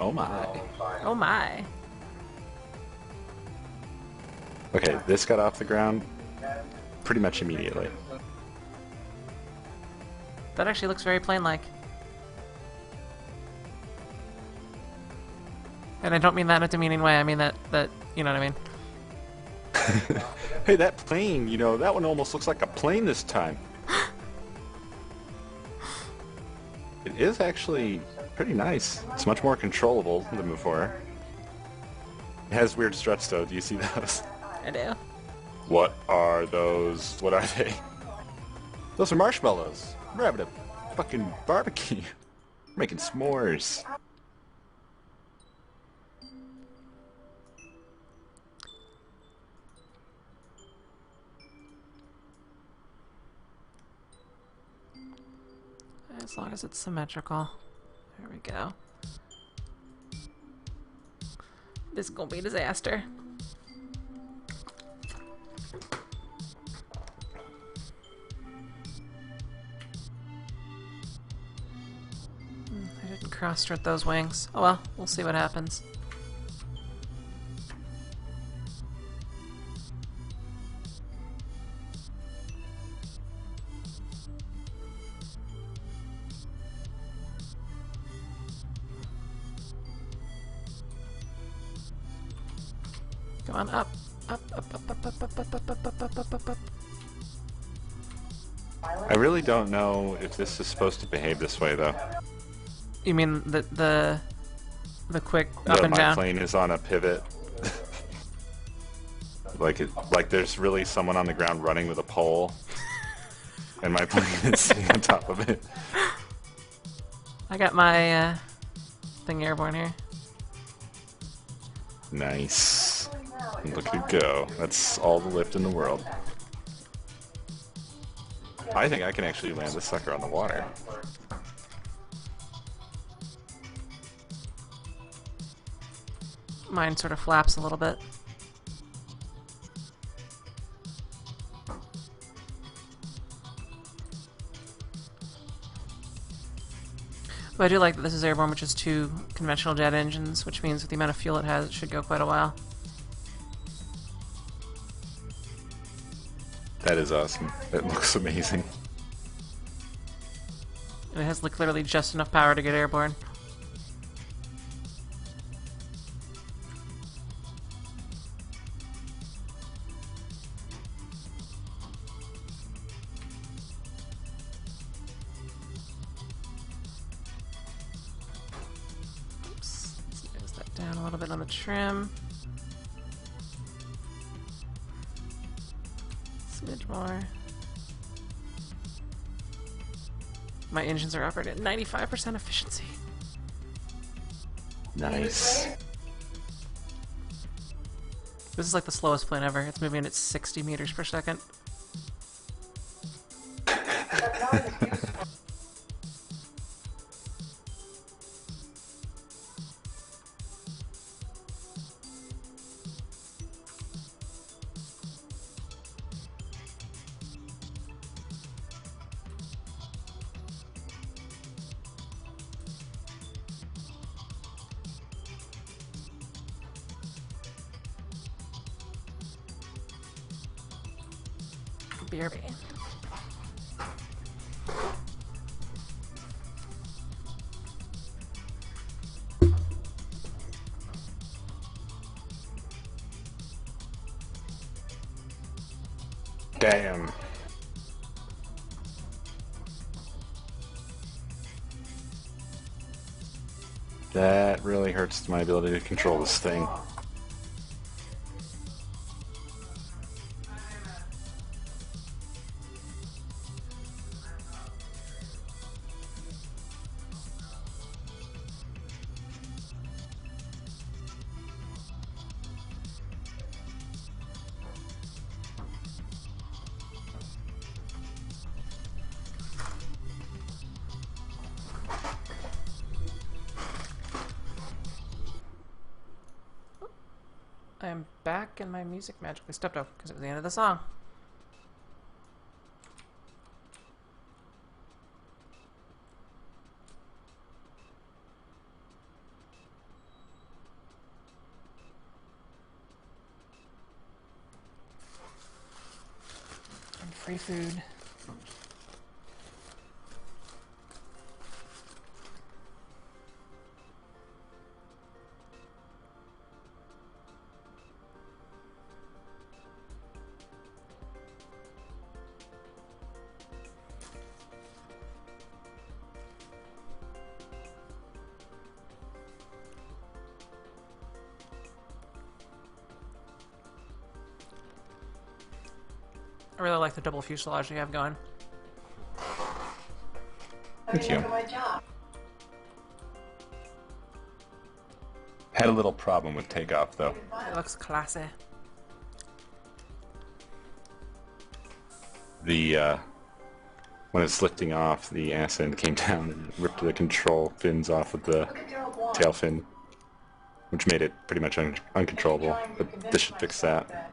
Oh my. Oh my. Okay, this got off the ground pretty much immediately. That actually looks very plain-like. And I don't mean that in a demeaning way, I mean that, you know what I mean? Hey, that plane, you know, that one almost looks like a plane this time. It is actually pretty nice. It's much more controllable than before. It has weird struts though, do you see those? I do. What are those? What are they? Those are marshmallows. We're having a fucking barbecue. We're making s'mores. As long as it's symmetrical. There we go. This is gonna be a disaster. I didn't cross-strut those wings. Oh well, we'll see what happens. Come on, up, up, up, up, up, up, up, up, up, up, up, up, up, up. I really don't know if this is supposed to behave this way though. You mean the quick up That and my down? plane is on a pivot. like there's really someone on the ground running with a pole, and my plane is sitting on top of it. I got my thing airborne here. Nice. Look at it go. That's all the lift in the world. I think I can actually land this sucker on the water. Mine sort of flaps a little bit. But I do like that this is airborne, which is 2 conventional jet engines, which means with the amount of fuel it has, it should go quite a while. That is awesome. That looks amazing. And it has like literally just enough power to get airborne. Oops. Let's raise that down a little bit on the trim. Smidge more. My engines are operating at 95% efficiency. Nice. This is like the slowest plane ever. It's moving at 60 meters per second. BRB. Damn. That really hurts my ability to control this thing. I'm back and my music magically stepped up because it was the end of the song. And free food. I really like the double fuselage you have going. Thank you. Had a little problem with takeoff, though. It looks classy. The, when it's lifting off, the ass end came down and ripped the control fins off of the tail fin, which made it pretty much uncontrollable, but this should fix that.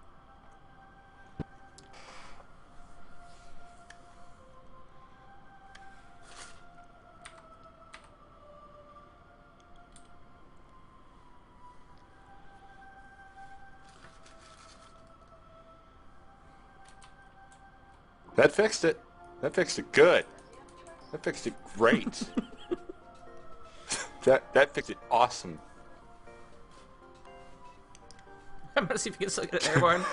That fixed it. That fixed it good. That fixed it great. that fixed it awesome. I'm gonna see if you can still get it airborne.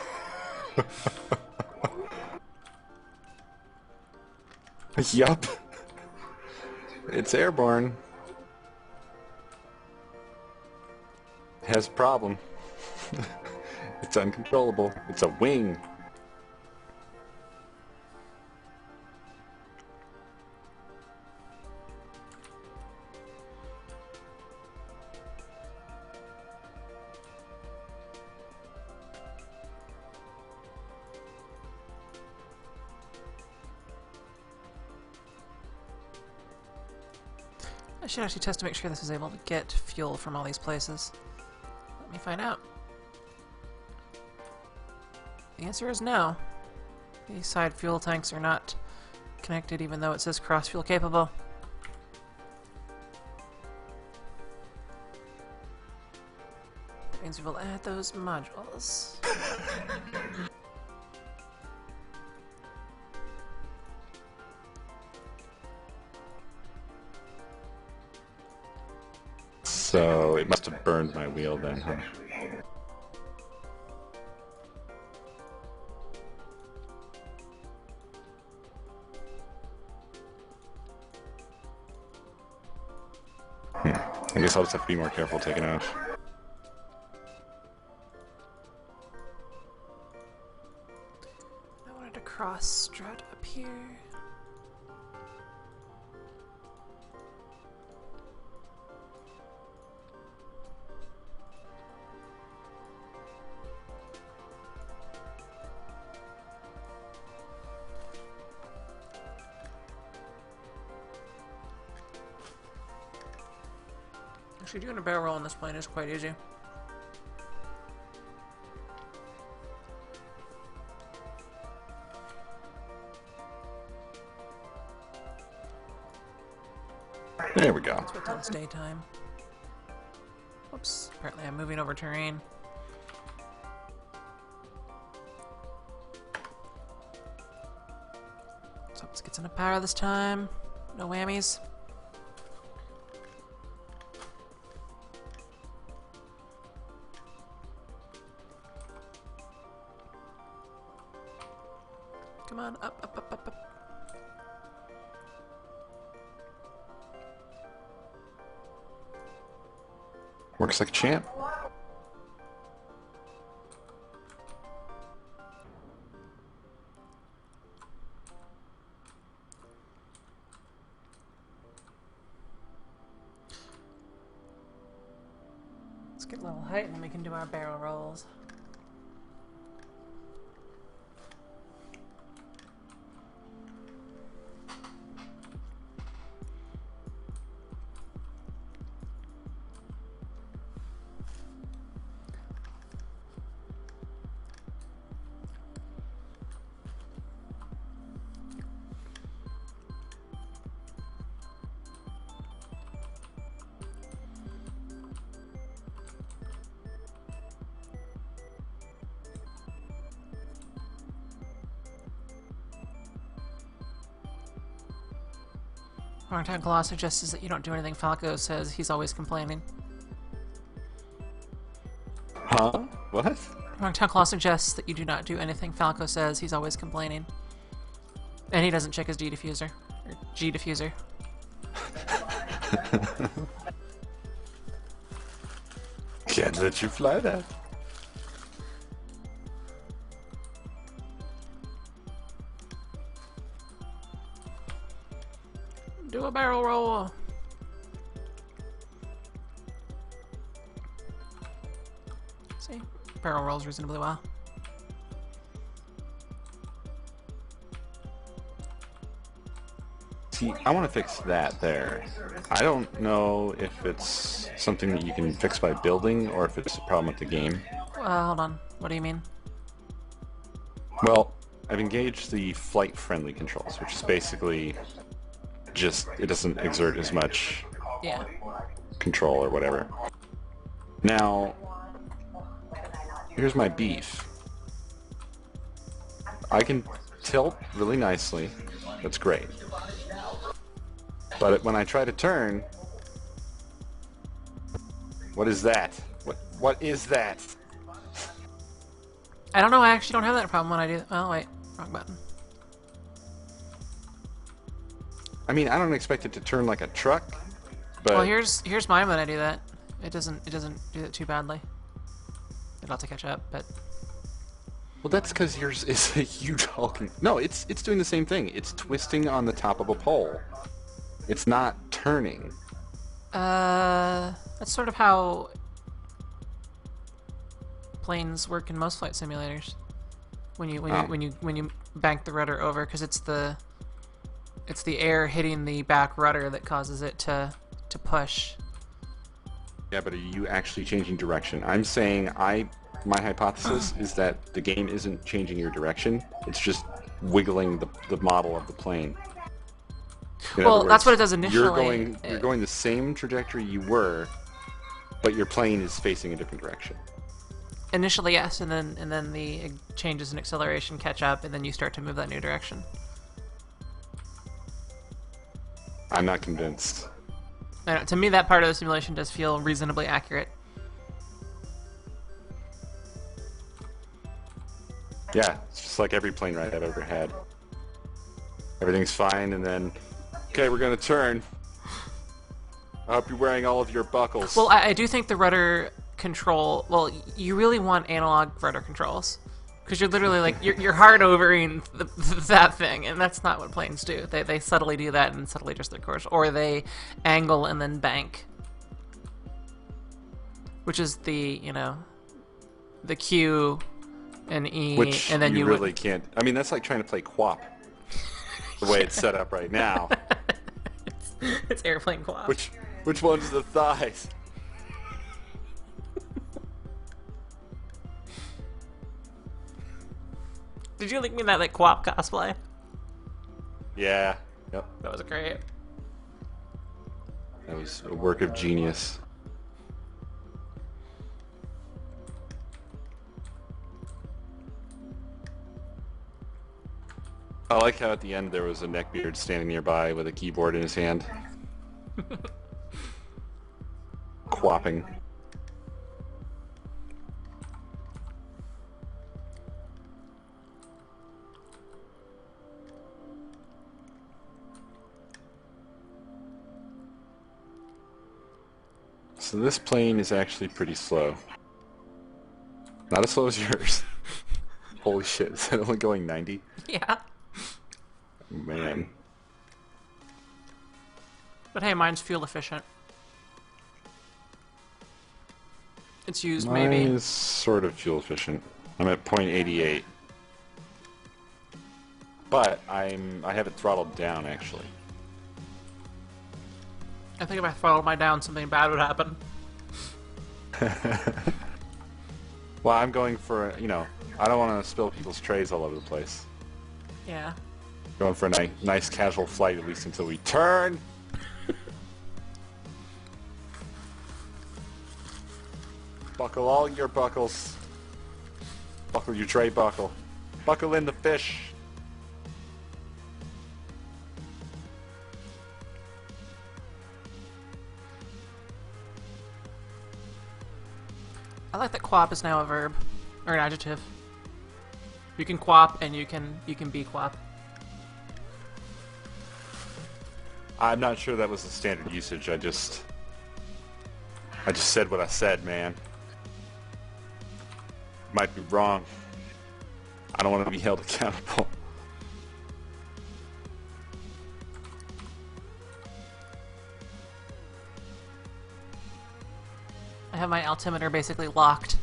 Yup. It's airborne. It has a problem. It's uncontrollable. It's a wing. I should actually test to make sure this is able to get fuel from all these places. Let me find out. The answer is no. These side fuel tanks are not connected even though it says cross-fuel capable. That means we will add those modules. So it must have burned my wheel then, huh? I guess I'll just have to be more careful taking off. I wanted to cross strut up here. Actually, doing a barrel roll on this plane is quite easy. There we go. That's what's on stay time. Whoops, apparently I'm moving over terrain. So let's get some power this time. No whammies. Come on, up, up, up, up, up. Works like a champ. Let's get a little height and then we can do our barrel rolls. Wrongtown Claw suggests that you don't do anything Falco says he's always complaining. Huh? What? Wrongtown Claw suggests that you do not do anything Falco says he's always complaining. And he doesn't check his D diffuser. Or G diffuser. Can't let you fly that. Do a barrel roll. See? Barrel rolls reasonably well. See, I want to fix that there. I don't know if it's something that you can fix by building or if it's a problem with the game. Hold on. What do you mean? Well, I've engaged the flight-friendly controls, which is basically just, it doesn't exert as much Yeah. control or whatever. Now, here's my beef. I can tilt really nicely. That's great. But when I try to turn, what is that? What is that? I don't know, I actually don't have that problem when I do. Oh, wait. Wrong button. I mean, I don't expect it to turn like a truck, but Well, here's mine when I do that. It doesn't do that too badly. It'll have to catch up, but well, that's because yours is a huge hulking. No, it's doing the same thing. It's twisting on the top of a pole. It's not turning. that's sort of how planes work in most flight simulators. When you bank the rudder over, because it's the air hitting the back rudder that causes it to push. Yeah, but are you actually changing direction? I'm saying my hypothesis is that the game isn't changing your direction. It's just wiggling the model of the plane. In Well, other words, that's what it does initially. You're going the same trajectory you were, but your plane is facing a different direction. Initially, yes, and then the changes in acceleration catch up, and then you start to move that new direction. I'm not convinced. I don't know, to me, that part of the simulation does feel reasonably accurate. Yeah, it's just like every plane ride I've ever had. Everything's fine, and then, okay, we're gonna turn. I hope you're wearing all of your buckles. Well, I do think the rudder control. Well, you really want analog rudder controls, because you're literally like you're hard overing that thing, and that's not what planes do. They subtly do that and subtly adjust their course, or they angle and then bank, which is the the Q and E, Which and then you really can't. I mean, that's like trying to play QWOP. The way it's set up right now. it's airplane quad. Which one's the thighs? Did you link me that Quap cosplay? Yeah. Yep. That was great. That was a work of genius. I like how at the end there was a neckbeard standing nearby with a keyboard in his hand. Quapping. So this plane is actually pretty slow. Not as slow as yours. Holy shit, is that only going 90? Yeah. Man. But hey, mine's fuel efficient. It's used Mine maybe. is sort of fuel efficient. I'm at 0.88. But I have it throttled down actually. I think if I throttled mine down, something bad would happen. Well, I'm going for, you know, I don't want to spill people's trays all over the place. Yeah. Going for a nice casual flight, at least until we turn. Buckle all your buckles. Buckle your tray buckle. Buckle in the fish. I like that quap is now a verb. Or an adjective. You can quap and you can be quap. I'm not sure that was the standard usage. I just said what I said, man. Might be wrong. I don't want to be held accountable. I have my altimeter basically locked.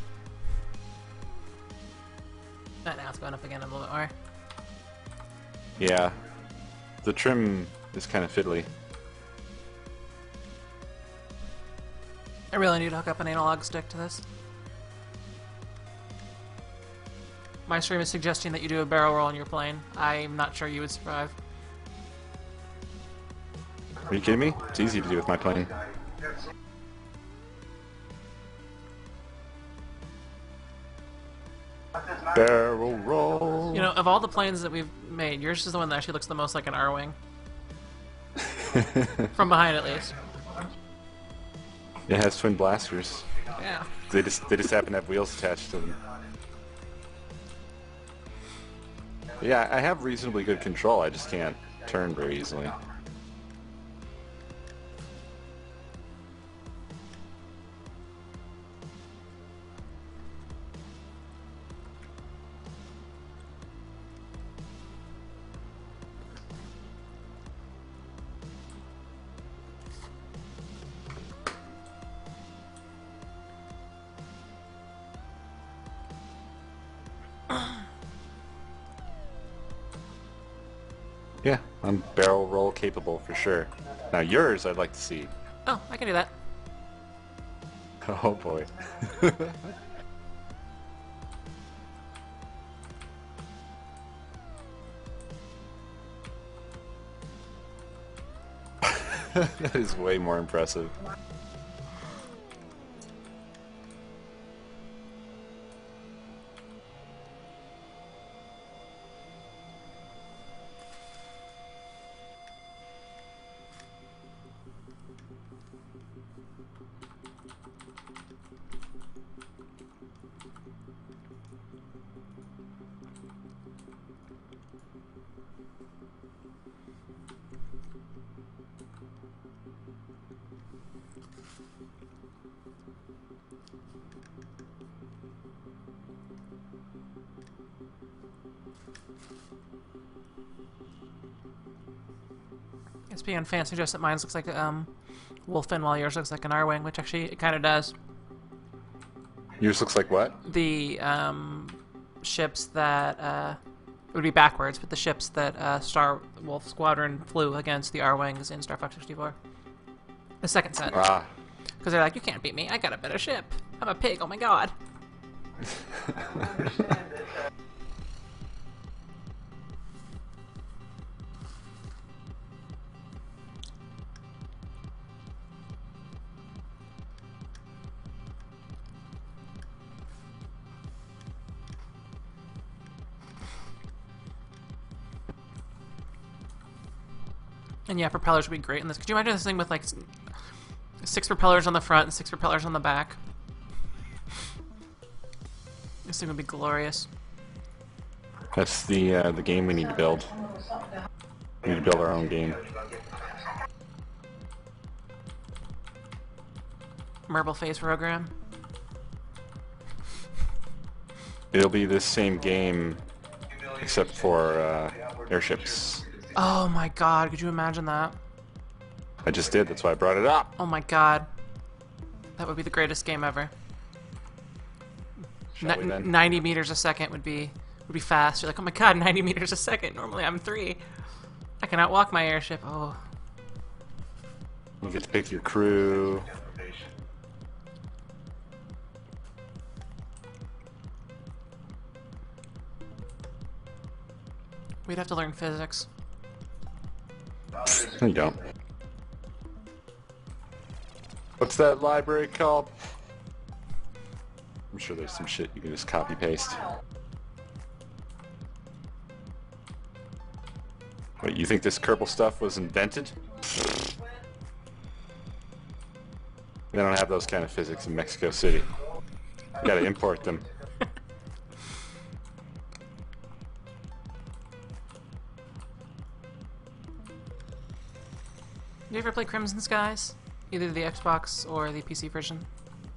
Oh, now it's going up again a little bit more. Yeah. The trim is kind of fiddly. I really need to hook up an analog stick to this. My stream is suggesting that you do a barrel roll in your plane. I'm not sure you would survive. Are you kidding me? It's easy to do with my plane. Barrel roll. You know, of all the planes that we've made, yours is the one that actually looks the most like an R-wing. From behind, at least. It has twin blasters. Yeah. They just happen to have wheels attached to them. Yeah, I have reasonably good control. I just can't turn very easily. Yeah, I'm barrel roll capable for sure. Now yours, I'd like to see. Oh, I can do that. Oh boy. That is way more impressive. It's being fan suggests that mine looks like Wolfen while yours looks like an R-wing, which actually it kind of does. Yours looks like what? The ships that it would be backwards, but the ships that Star Wolf Squadron flew against the R-wings in Star Fox 64. The second set. Ah. Because they're like, you can't beat me. I got a better ship. I'm a pig. Oh my god. And yeah, propellers would be great in this. Could you imagine this thing with like 6 propellers on the front and 6 propellers on the back? This thing would be glorious. That's the game we need to build. We need to build our own game. Merble phase program. It'll be the same game, except for airships. Oh my god, could you imagine that? I just did, that's why I brought it up. Oh my god. That would be the greatest game ever. Shall we then? 90 meters a second would be fast. You're like, oh my god, 90 meters a second. Normally I'm 3. I can outwalk my airship. Oh. You get to pick your crew. We'd have to learn physics. No, you don't. What's that library called? I'm sure there's some shit you can just copy paste. Wait, you think this Kerbal stuff was invented? They don't have those kind of physics in Mexico City. You gotta import them. You ever play Crimson Skies? Either the Xbox or the PC version?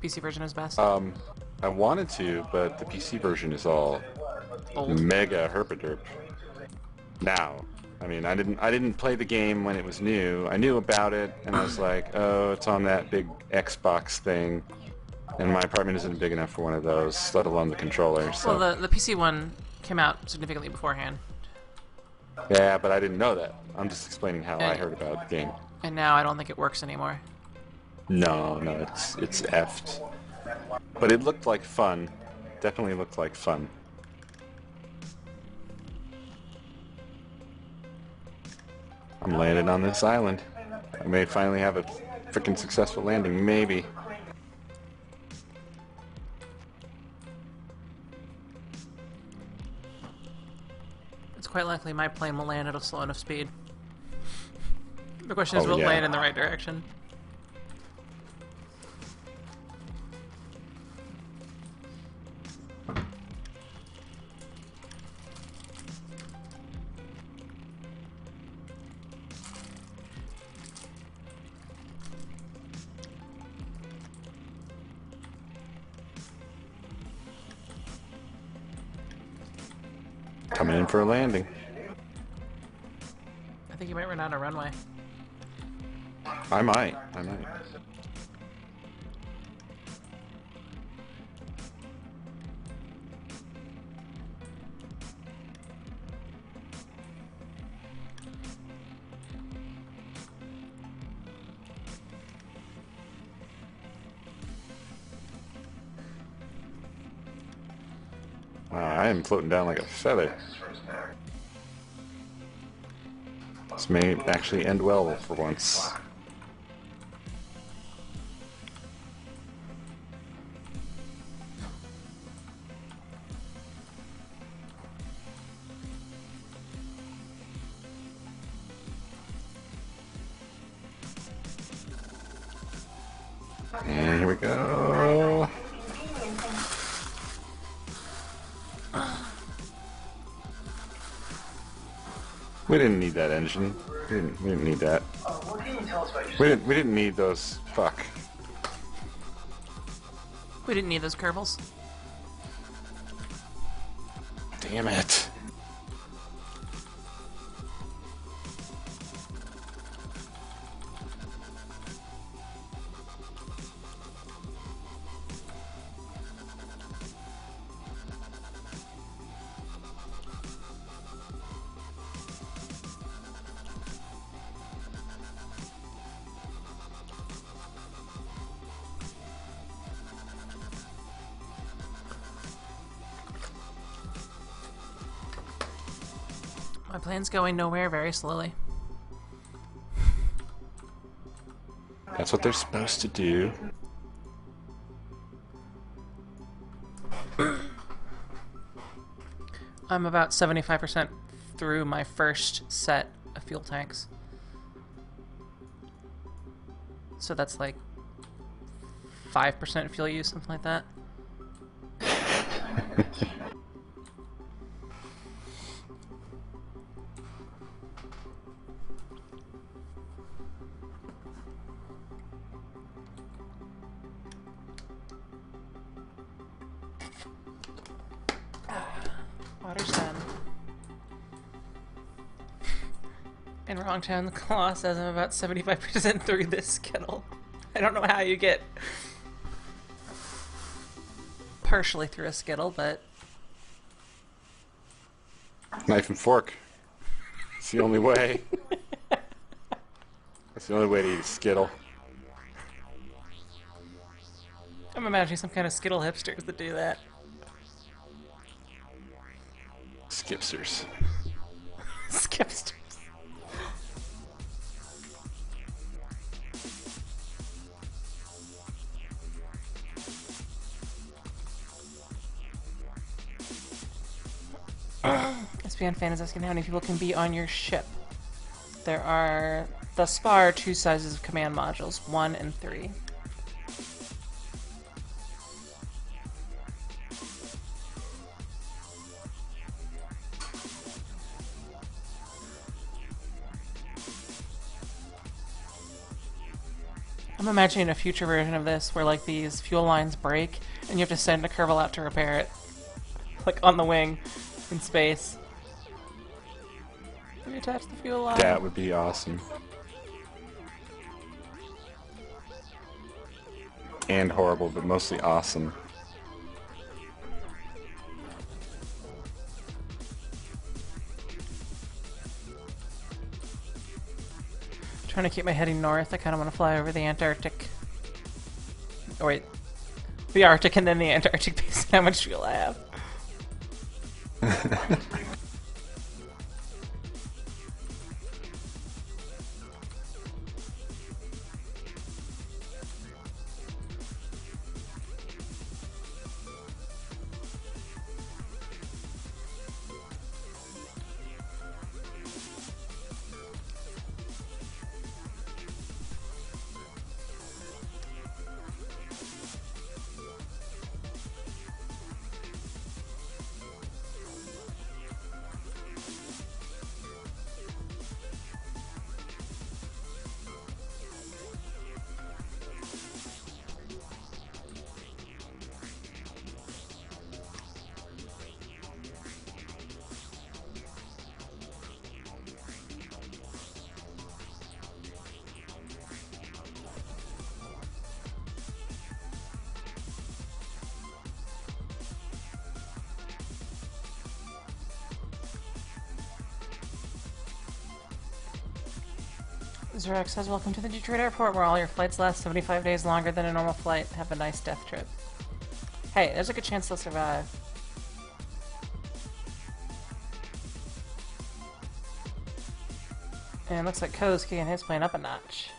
PC version is best. I wanted to, but the PC version is all Old. mega herpaderp. Now, I mean, I didn't play the game when it was new. I knew about it, and I was like, oh, it's on that big Xbox thing, and my apartment isn't big enough for one of those, let alone the controller. So. Well, the PC one came out significantly beforehand, Yeah, but I didn't know that. I'm just explaining how I And- heard about the game. and now I don't think it works anymore. No, it's effed. But it looked like fun. Definitely looked like fun. I'm landing on this island. I may finally have a freaking successful landing, maybe. It's quite likely my plane will land at a slow enough speed. The question is, Oh, will it yeah. land in the right direction? Coming in for a landing. I think you might run out of runway. I might. Wow, I am floating down like a feather. This may actually end well for once. And here we go. We didn't need that engine. We didn't need that. We didn't need those. Fuck. We didn't need those Kerbals. Damn it. My plane's going nowhere very slowly. That's what they're supposed to do. I'm about 75% through my first set of fuel tanks. So that's like 5% fuel use, something like that. wrong tone. The claw says I'm about 75% through this Skittle. I don't know how you get partially through a Skittle, but... Knife and fork. It's the only way. That's the only way to eat a Skittle. I'm imagining some kind of Skittle hipsters that do that. Skipsters. Skipsters. SPN fan is asking how many people can be on your ship. There are, thus far, 2 sizes of command modules, 1 and 3. I'm imagining a future version of this where like these fuel lines break and you have to send a Kerbal out to repair it. Like on the wing in space. Reattach the fuel line. That would be awesome. And horrible, but mostly awesome. Trying to keep my heading north. I kind of want to fly over the Antarctic. Oh wait. The Arctic and then the Antarctic based on how much fuel I have. Zorak says, welcome to the Detroit airport where all your flights last 75 days longer than a normal flight. Have a nice death trip. Hey, there's a good chance they'll survive. And it looks like Ko's kicking his plane up a notch.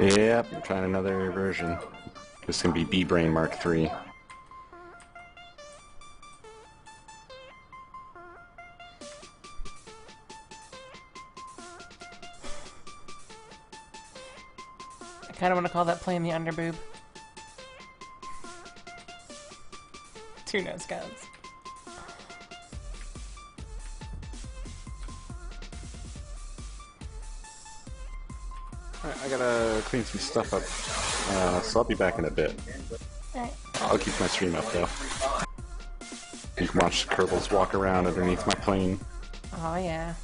Yep, I'm trying another version. This is going to be B-Brain Mark III. I kind of want to call that plane the underboob. 2 nose counts. Alright, I gotta clean some stuff up, so I'll be back in a bit. Alright. I'll keep my stream up though. You can watch the Kerbals walk around underneath my plane. Oh yeah.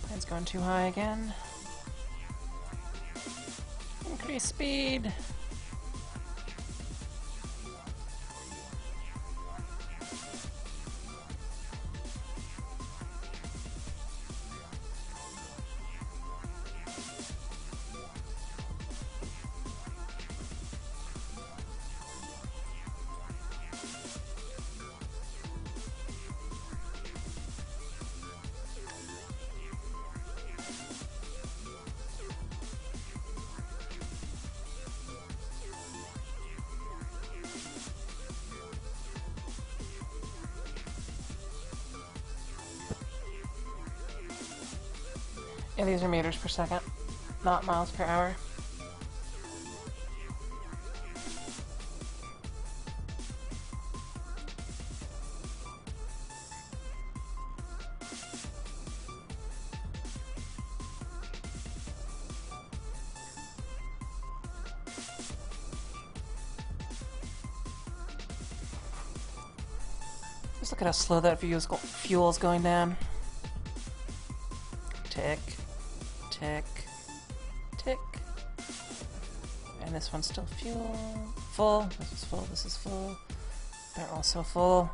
Plane's going too high again. Increase speed. Yeah, these are meters per second, not miles per hour. Just look at how slow that fuel's going down. Tick, tick, tick. And this one's still full. This is full, this is full. They're also full.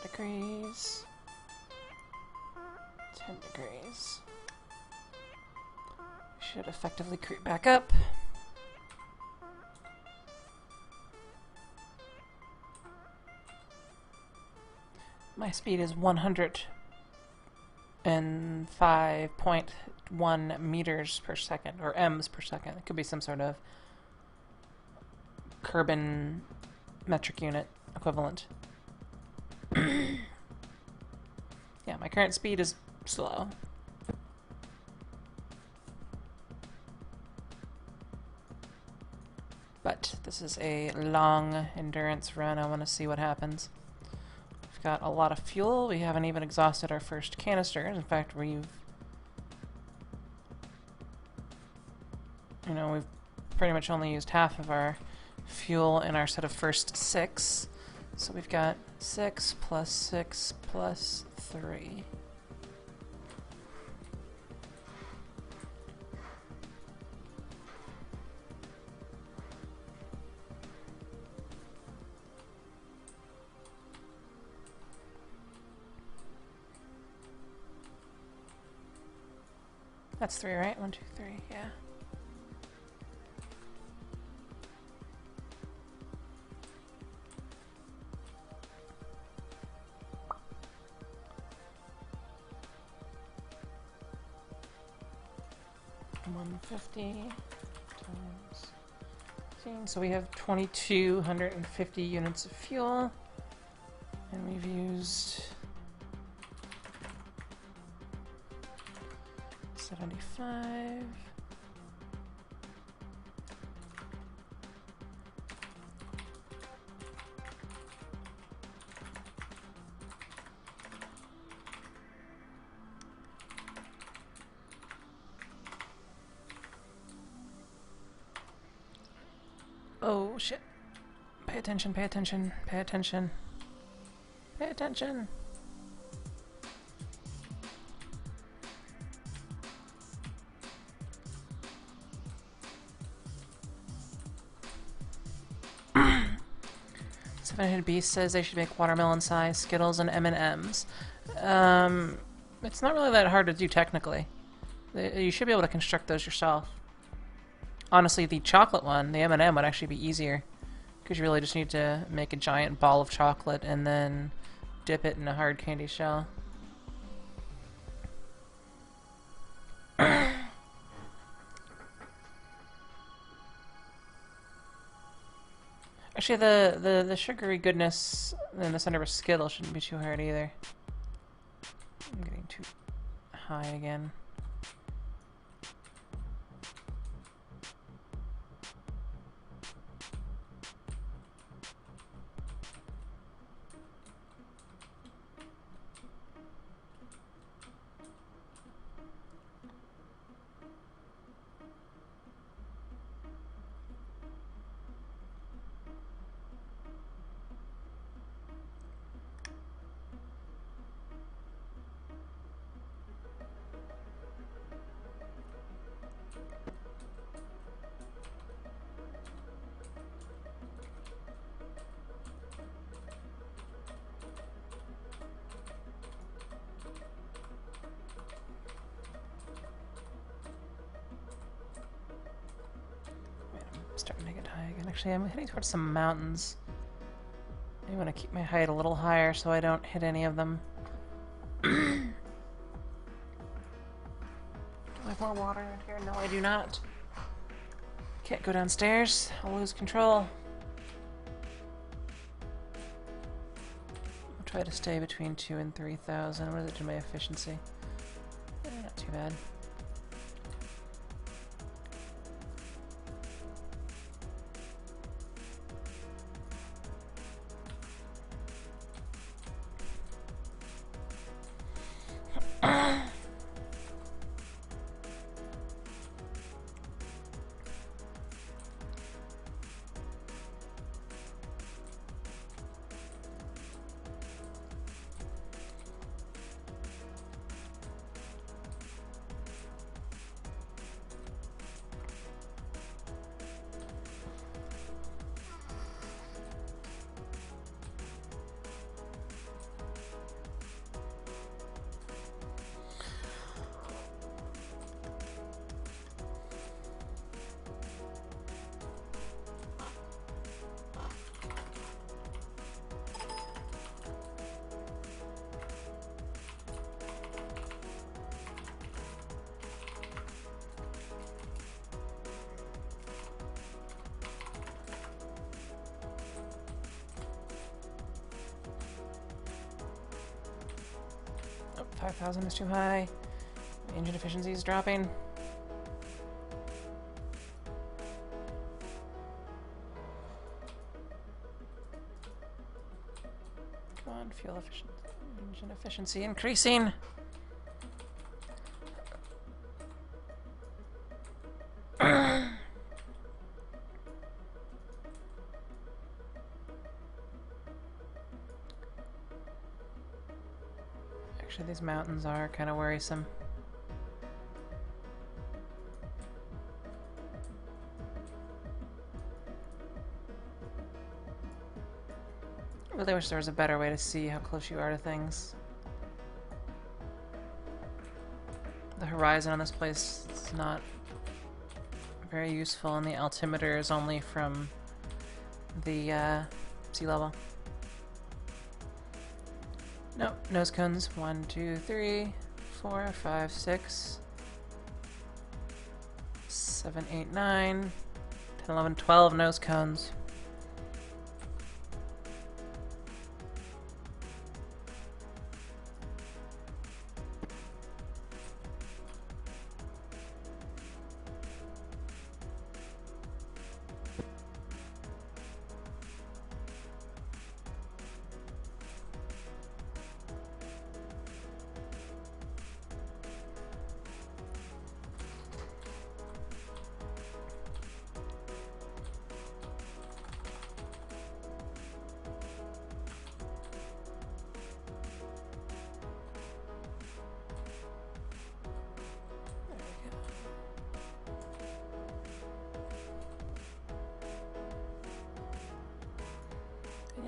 Degrees, 10 degrees. Should effectively creep back up. My speed is 105.1 meters per second, or m's per second. It could be some sort of Kerbin metric unit equivalent. Yeah, my current speed is slow. But this is a long endurance run. I want to see what happens. We've got a lot of fuel. We haven't even exhausted our first canisters. In fact, we've pretty much only used half of our fuel in our set of first 6. So we've got 6 plus 6 plus 3. That's 3, right? 1, 2, 3, yeah. $150 times 15. So we have 2,250 units of fuel, and we've used 75. Oh shit. Pay attention, pay attention, pay attention. Pay attention. Seven-Headed Beast says they should make watermelon-sized Skittles and M&Ms. It's not really that hard to do technically. You should be able to construct those yourself. Honestly, the chocolate one, the M&M, would actually be easier. Because you really just need to make a giant ball of chocolate and then dip it in a hard candy shell. Actually, the sugary goodness in the center of a Skittle shouldn't be too hard either. I'm getting too high again. starting to get high again. Actually, I'm heading towards some mountains. I want to keep my height a little higher so I don't hit any of them. Do I have more water in here? No, I do not. Can't go downstairs. I'll lose control. I'll try to stay between 2,000 and 3,000. What does it do to my efficiency? Not too bad. Oh, 5,000 is too high. Engine efficiency is dropping. Come on, fuel efficiency. Engine efficiency increasing. Actually, these mountains are kind of worrisome. I really wish there was a better way to see how close you are to things. The horizon on this place is not very useful, and the altimeter is only from the sea level. Nope, nose cones. 1, 2, 3, 4, 5, 6, 7, 8, 9, 10, 11, 12 nose cones.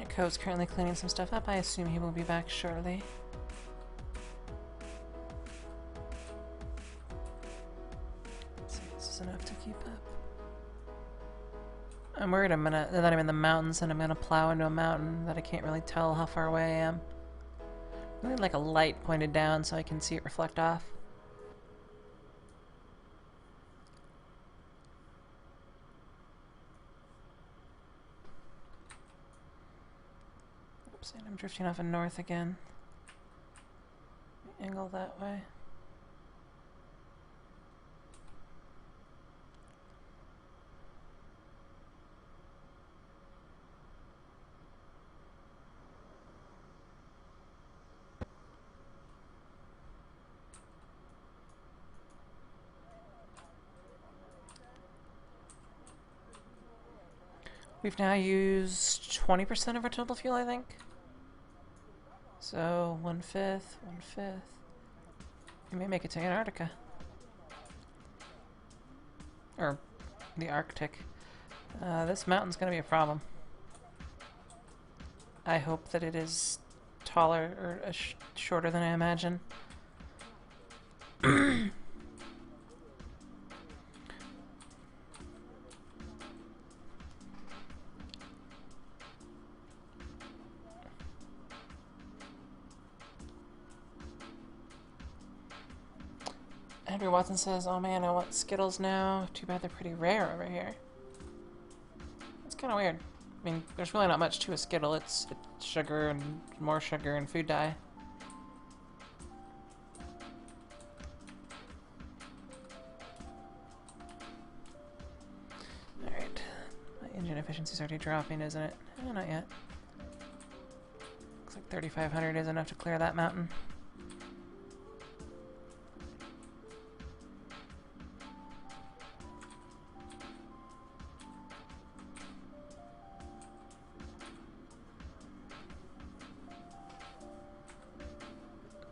Code's currently cleaning some stuff up. I assume he will be back shortly. Let's see if this is enough to keep up. I'm worried that I'm in the mountains and I'm gonna plow into a mountain that I can't really tell how far away I am. I need like a light pointed down so I can see it reflect off. And I'm drifting off in north again. Angle that way. We've now used 20% of our total fuel, I think. So, 1/5, 1/5. We may make it to Antarctica. Or the Arctic. This mountain's gonna be a problem. I hope that it is taller or shorter than I imagine. Andrew Watson says, "Oh man, I want Skittles now. Too bad they're pretty rare over here." It's kind of weird. I mean, there's really not much to a Skittle. It's sugar and more sugar and food dye. Alright. My engine efficiency's already dropping, isn't it? Not yet. Looks like 3,500 is enough to clear that mountain.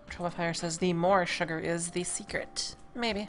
Trouble Fire says the more sugar is the secret. Maybe.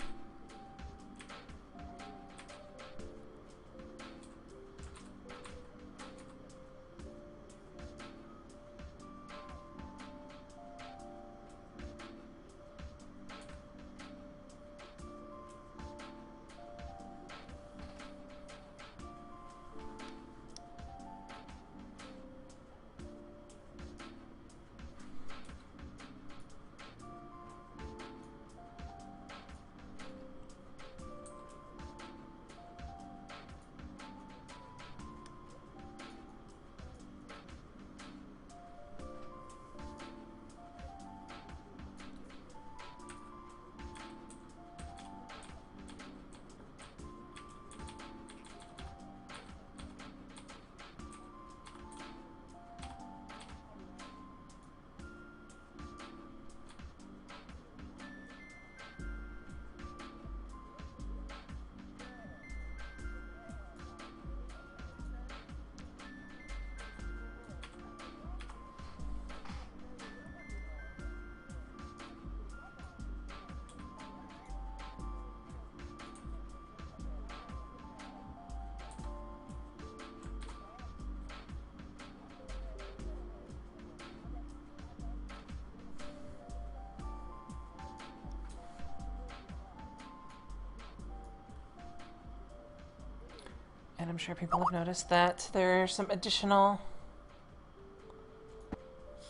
And I'm sure people have noticed that there are some additional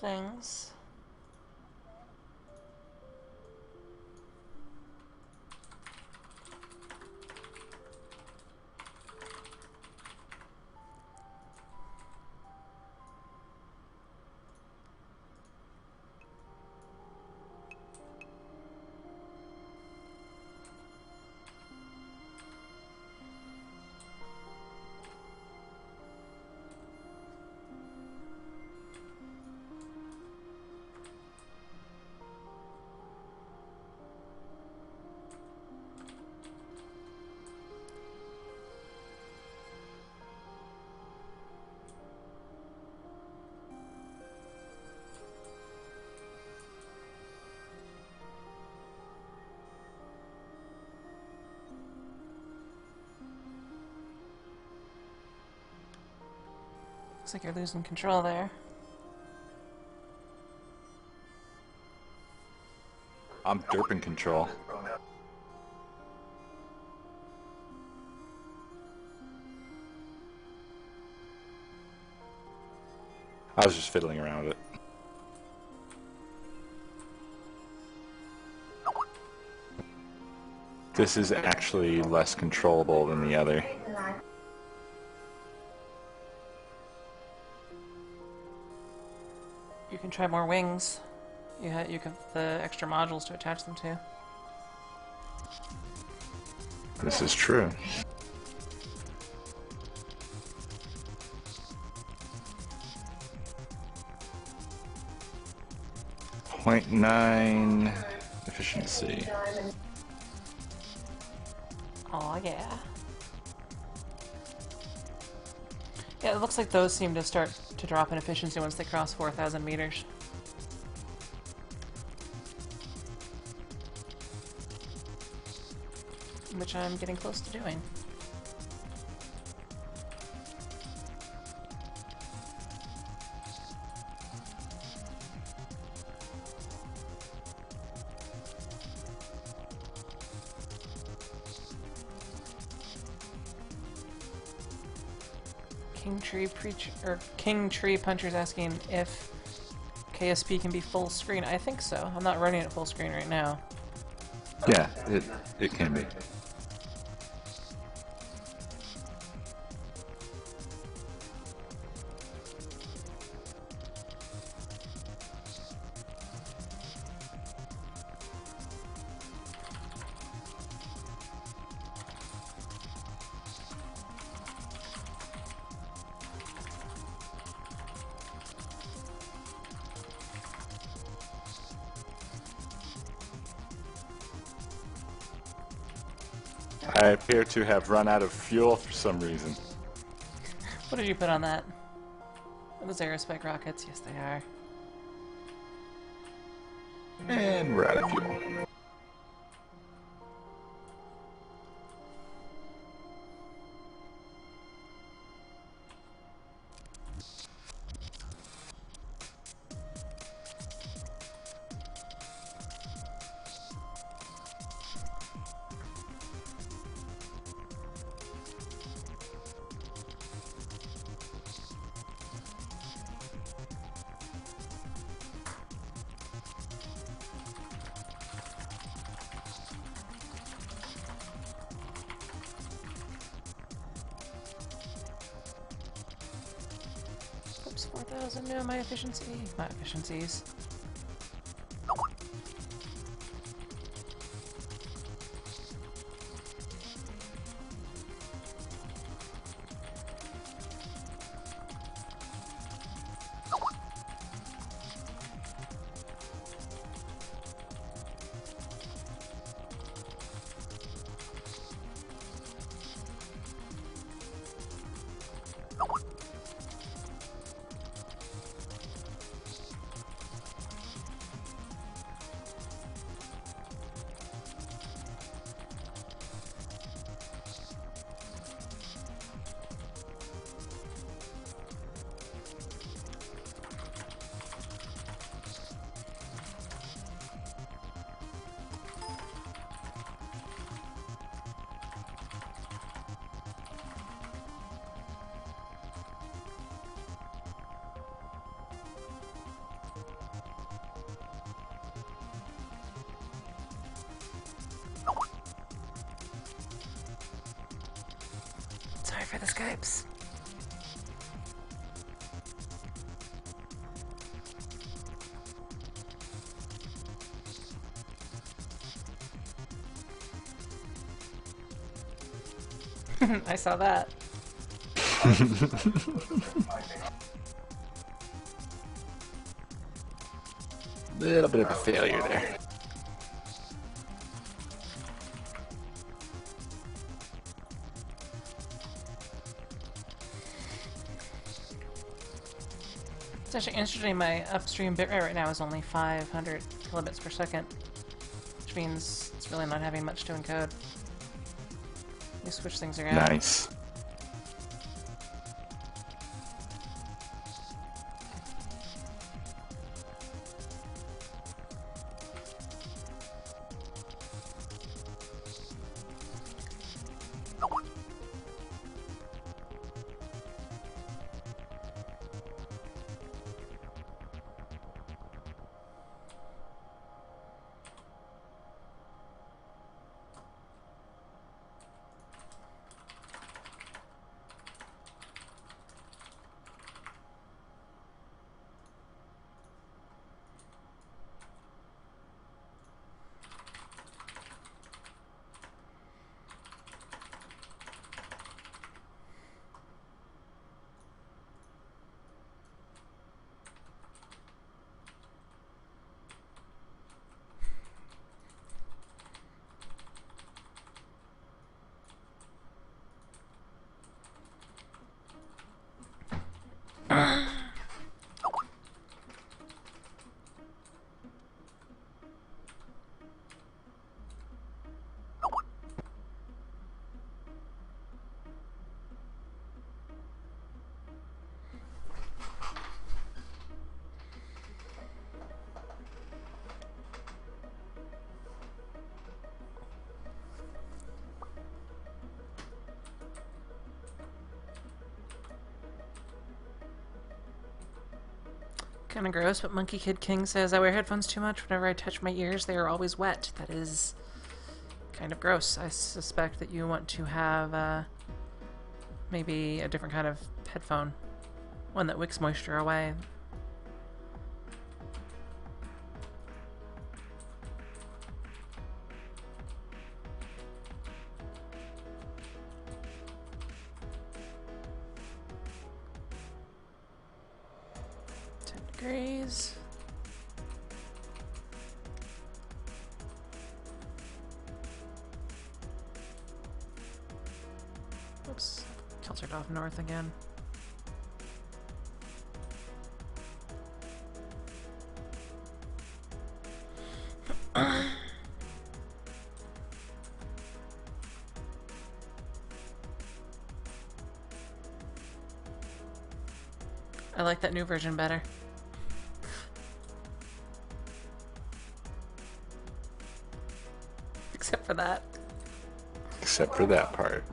things. Looks like you're losing control there. I'm derping control. I was just fiddling around with it. This is actually less controllable than the other. You can try more wings. You have the extra modules to attach them to. This is true. .9 efficiency. Oh yeah. Yeah, it looks like those seem to start to drop in efficiency once they cross 4,000 meters. Which I'm getting close to doing. King Tree Puncher's asking if KSP can be full screen. I think so. I'm not running it full screen right now. Yeah, it can be. I appear to have run out of fuel for some reason. What did you put on that? Are those aerospike rockets? Yes, they are. And we're out of fuel. Oops, 4,000. No, my efficiency. My efficiencies. Sorry for the Skypes. I saw that. Little bit of a failure there. It's actually interesting, my upstream bitrate right now is only 500 kilobits per second, which means it's really not having much to encode. We switch things around. Nice. Kind of gross, but Monkey Kid King says, I wear headphones too much. Whenever I touch my ears, they are always wet. That is kind of gross. I suspect that you want to have maybe a different kind of headphone. One that wicks moisture away. Degrees. Oops, tilted off north again. I like that new version better. Except for that. Except for that part.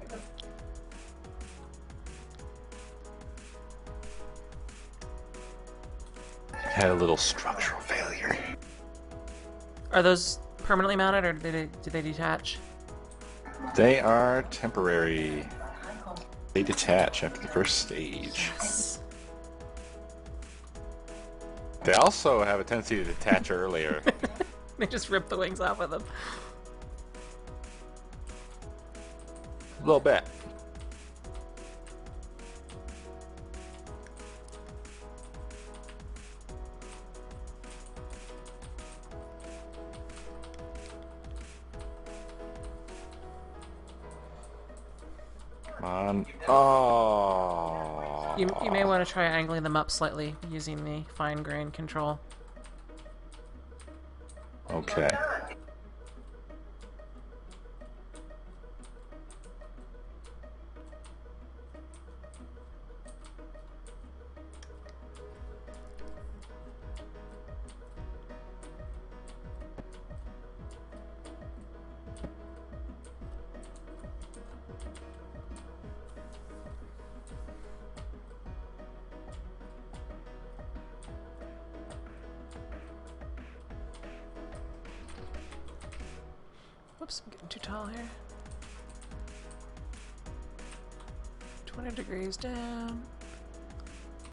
Had a little structural failure. Are those permanently mounted, or do they detach? They are temporary. They detach after the first stage. They also have a tendency to detach earlier. They just rip the wings off with them. A little bit. Come on. Oh. You may want to try angling them up slightly using the fine grain control. Okay. Whoops, I'm getting too tall here. 20 degrees down.